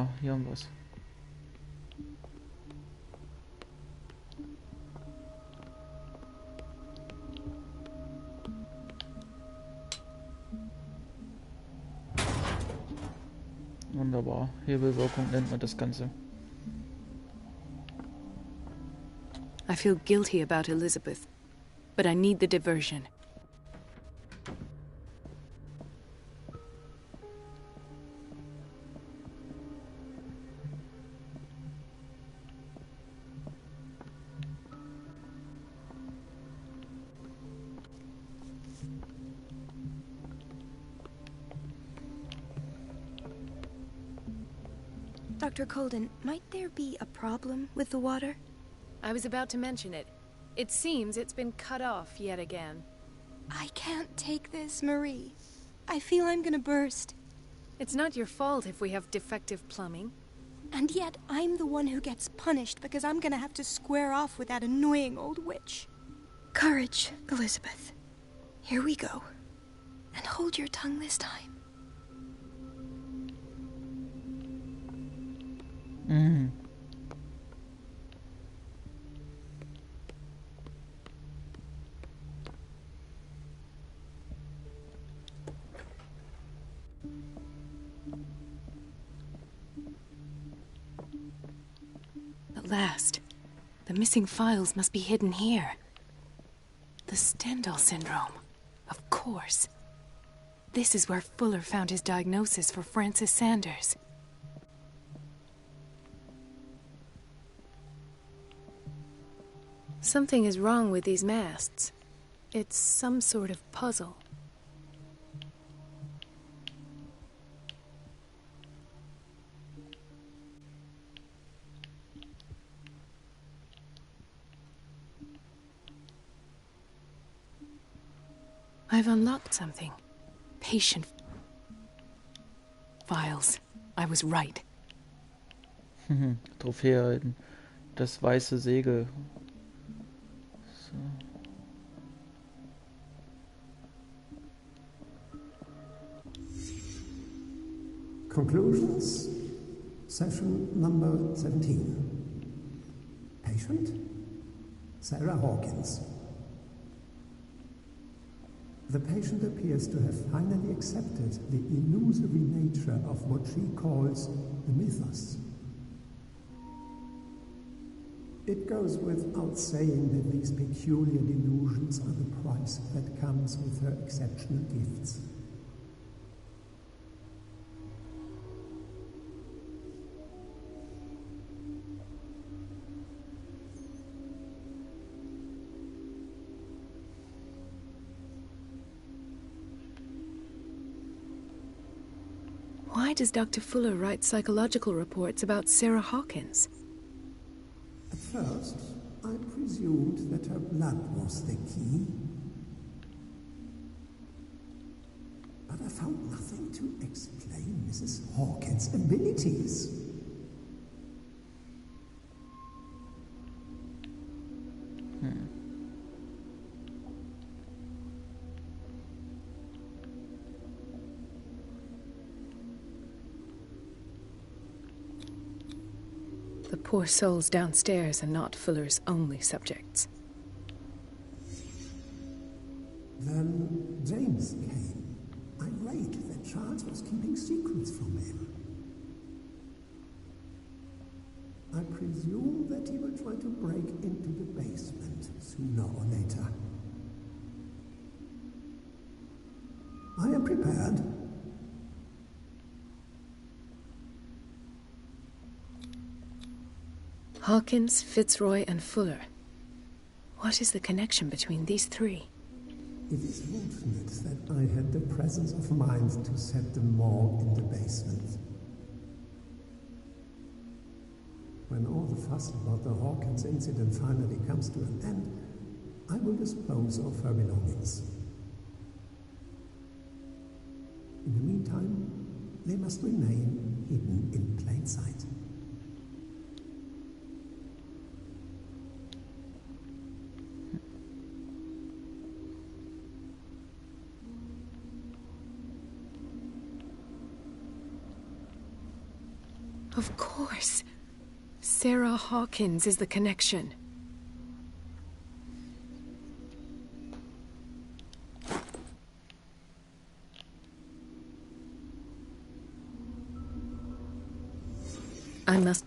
Ja, hier haben wir's. Wunderbar. Hebelwirkung nennt man das Ganze. I feel guilty about Elizabeth, but I need the diversion. Dr. Colden, might there be a problem with the water? I was about to mention it. It seems it's been cut off yet again. I can't take this, Marie. I feel I'm gonna burst. It's not your fault if we have defective plumbing. And yet, I'm the one who gets punished because I'm gonna have to square off with that annoying old witch. Courage, Elizabeth. Here we go. And hold your tongue this time. At last, the missing files must be hidden here. The Stendhal syndrome, of course. This is where Fuller found his diagnosis for Francis Sanders. Something is wrong with these masts. It's some sort of puzzle. I've unlocked something. Patient files. I was right. Trophäe erhalten. Das weiße Segel. So. Conclusions. Session number 17. Patient? Sarah Hawkins. The patient appears to have finally accepted the illusory nature of what she calls the mythos. It goes without saying that these peculiar delusions are the price that comes with her exceptional gifts. Why does Dr. Fuller write psychological reports about Sarah Hawkins? At first, I presumed that her blood was the key. But I found nothing to explain Mrs. Hawkins' abilities. The poor souls downstairs are not Fuller's only subjects. Then James came, irate that Charles was keeping secrets from him. I presume that he will try to break into the basement sooner or later. I am prepared. Hawkins, Fitzroy, and Fuller. What is the connection between these three? It is fortunate that I had the presence of mind to set them all in the basement. When all the fuss about the Hawkins incident finally comes to an end, I will dispose of her belongings. In the meantime, they must remain hidden in plain sight. Of course. Sarah Hawkins is the connection. I must...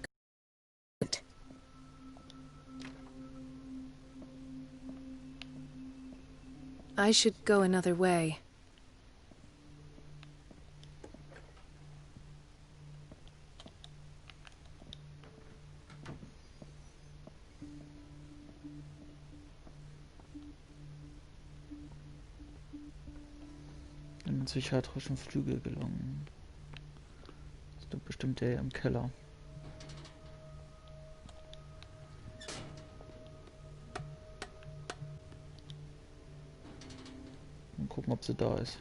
I should go another way. Mit Sicherheit rauschen Flügel gelungen. Das ist doch bestimmt der hier im Keller. Mal gucken, ob sie da ist.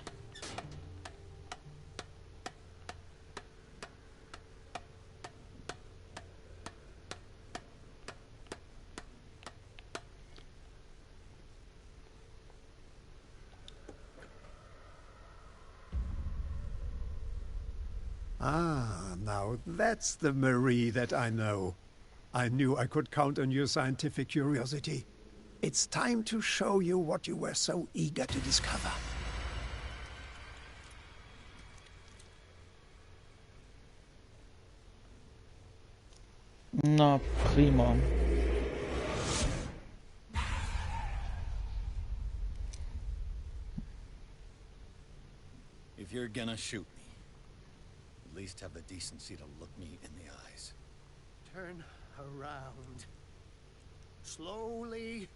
Ah, now that's the Marie that I know. I knew I could count on your scientific curiosity. It's time to show you what you were so eager to discover. Na, prima. If you're gonna shoot me, at least have the decency to look me in the eyes. Turn around. Slowly.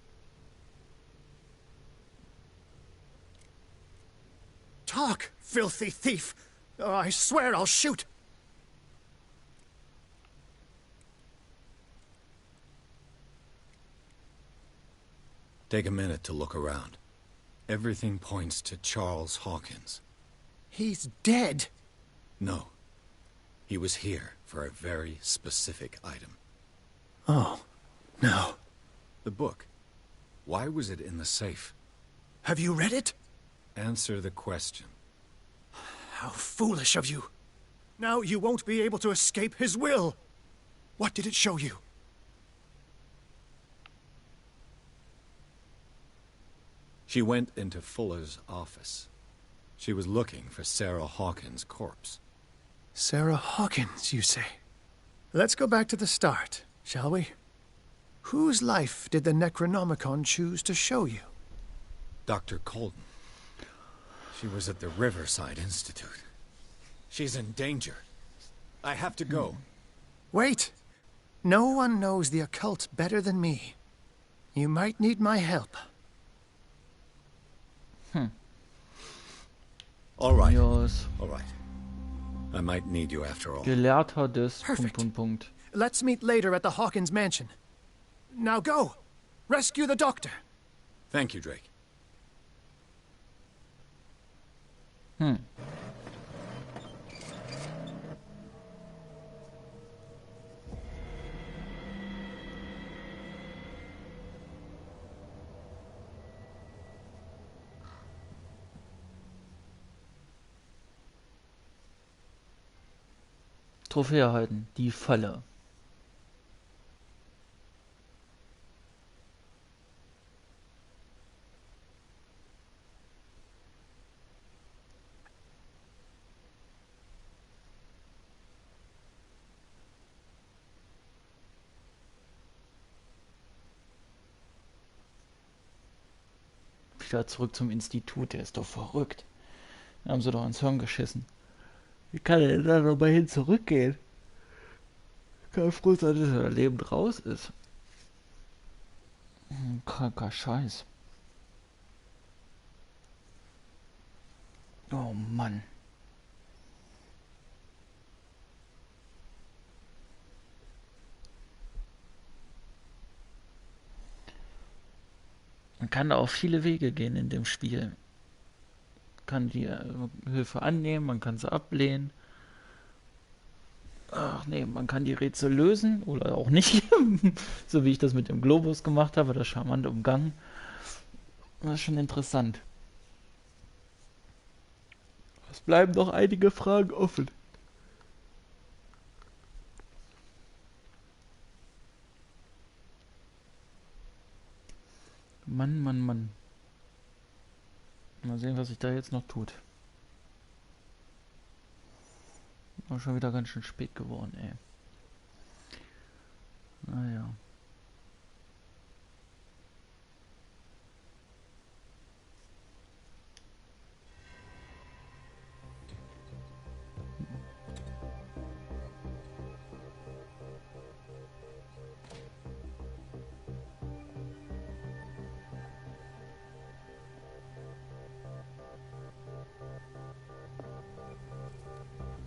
Talk, filthy thief! Oh, I swear I'll shoot! Take a minute to look around. Everything points to Charles Hawkins. He's dead! No. He was here for a very specific item. Oh, no. The book. Why was it in the safe? Have you read it? Answer the question. How foolish of you. Now you won't be able to escape his will. What did it show you? She went into Fuller's office. She was looking for Sarah Hawkins' corpse. Sarah Hawkins, you say? Let's go back to the start, shall we? Whose life did the Necronomicon choose to show you? Dr. Colden. She was at the Riverside Institute. She's in danger. I have to go. Wait! No one knows the occult better than me. You might need my help. All right. Yes. All right. I might need you after all. Gelehrter des... Perfect. Punkt. Let's meet later at the Hawkins mansion. Now go! Rescue the doctor! Thank you, Drake. Trophäe erhalten. Die Falle. Wieder zurück zum Institut, der ist doch verrückt. Da haben sie doch ins Hirn geschissen. Wie kann er denn da nochmal hin zurückgehen? Kann froh sein, dass er lebend raus ist. Kranker Scheiß. Oh Mann. Man kann da auf viele Wege gehen in dem Spiel. Man kann die Hilfe annehmen, man kann sie ablehnen. Ach nee, man kann die Rätsel lösen oder auch nicht. So wie ich das mit dem Globus gemacht habe, das charmant umgangen. Das ist schon interessant. Es bleiben noch einige Fragen offen. Mann, Mann, Mann. Mal sehen, was sich da jetzt noch tut. War schon wieder ganz schön spät geworden, ey. Naja.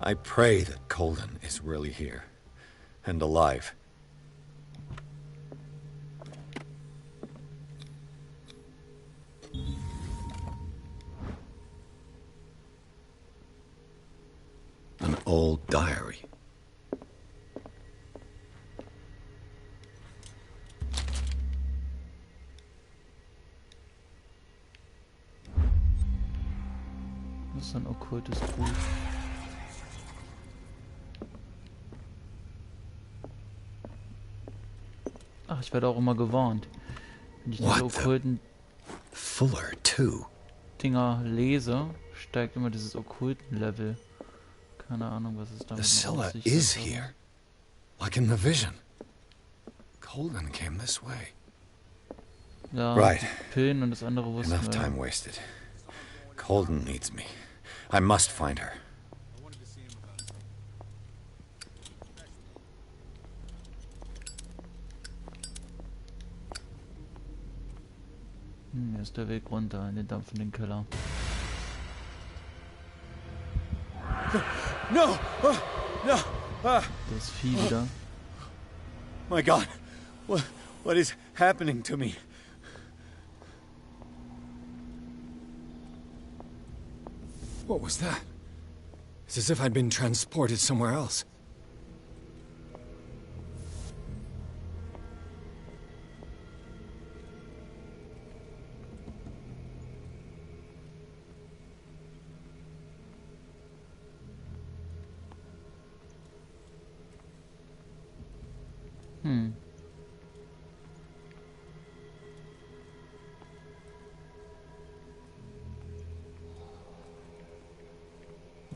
I pray that Colden is really here. And alive. An old diary. Das ist ein okkultes Buch. Ach, ich werde auch immer gewarnt. Wenn ich diese okkulten Fuller too. Dinger lese, steigt immer dieses okkulten Level. Keine Ahnung, was es damit The Scylla auf sich is hat, here. Like in the vision. Colden came this way. Ja, Right. die Pillen und das andere wussten Enough wir. time wasted. Colden needs me. I must find her. Hier ist der Weg runter in den dampfenden Keller. No! No! Das Vieh wieder. My God! What is happening to me? What was that? It's as if I'd been transported somewhere else.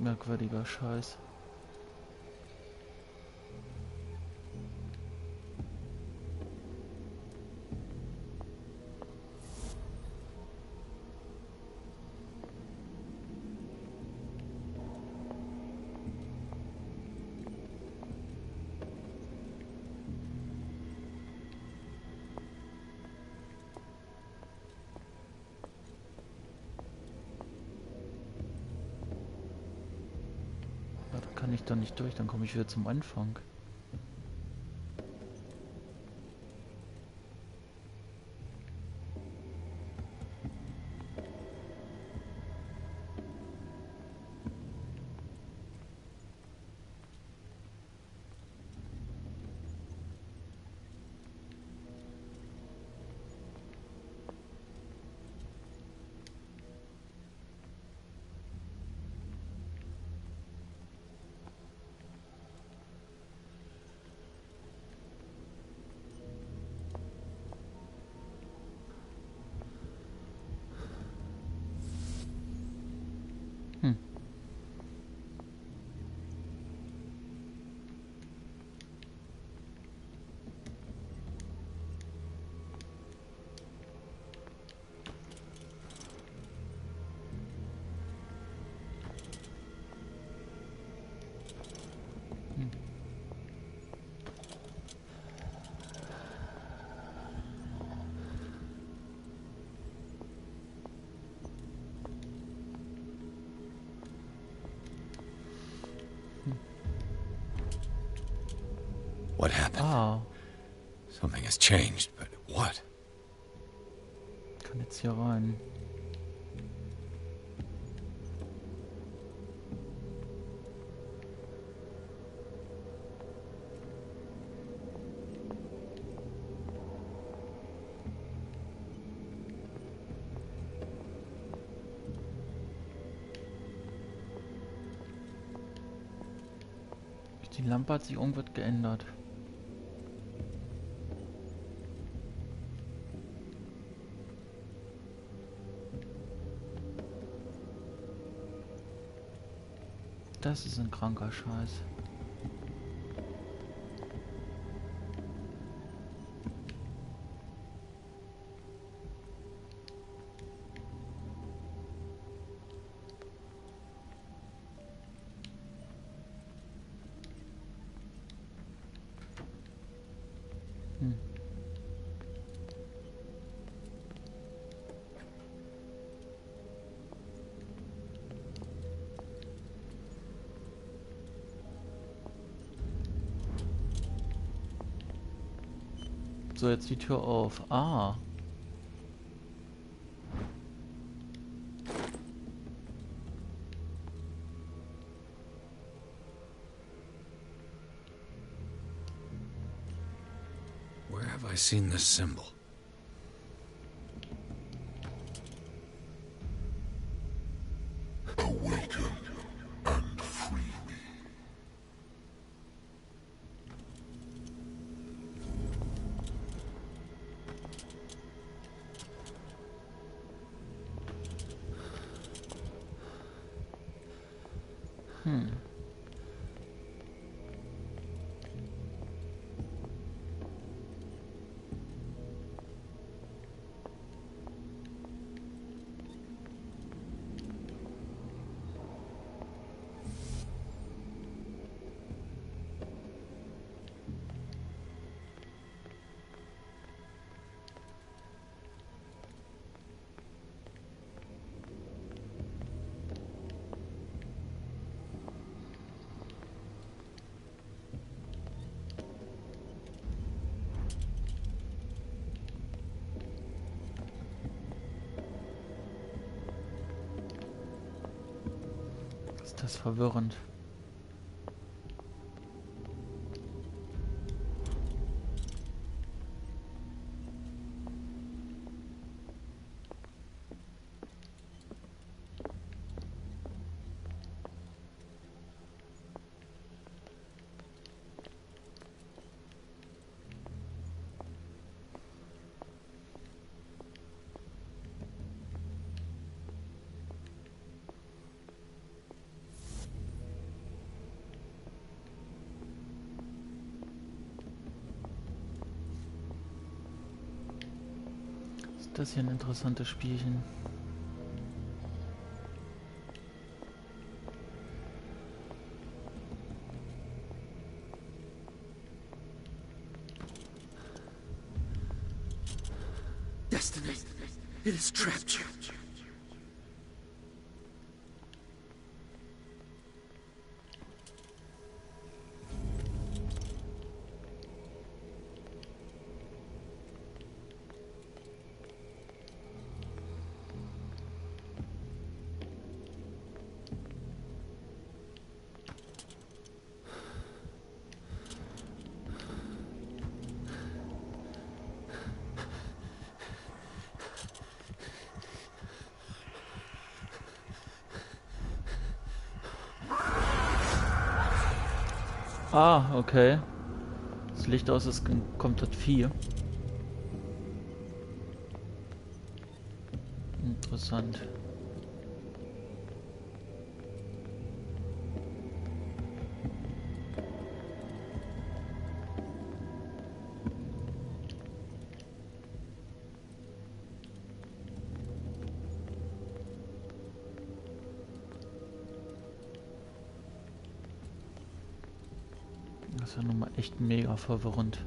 Merkwürdiger Scheiß. Kann ich da nicht durch, dann komme ich wieder zum Anfang. What happened? Ah. Something has changed, but what? Kann jetzt hier rein. Die Lampe hat sich irgendwas geändert. Das ist ein kranker Scheiß. So, jetzt die Tür auf. Ah. Where have I seen this symbol? Awaken and free me. Ist das verwirrend. Das ist hier ein interessantes Spielchen. Destiny, it has trapped you. Ah, okay. Das Licht aus, es kommt das Vieh. Interessant. Das ist ja nun mal echt mega verwirrend.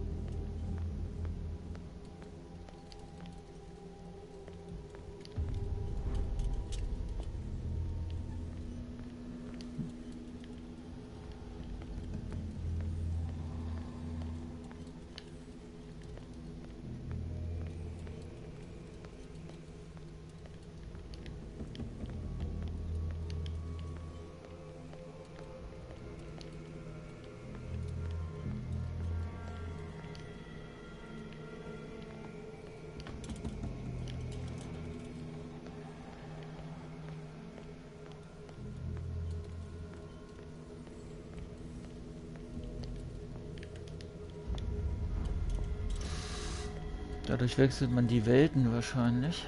Dadurch wechselt man die Welten wahrscheinlich.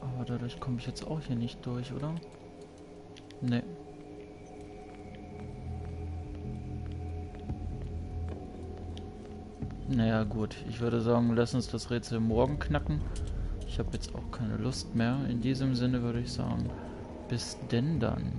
Aber dadurch komme ich jetzt auch hier nicht durch, oder? Nee. Naja, gut. Ich würde sagen, lass uns das Rätsel morgen knacken. Ich habe jetzt auch keine Lust mehr. In diesem Sinne würde ich sagen, bis denn dann.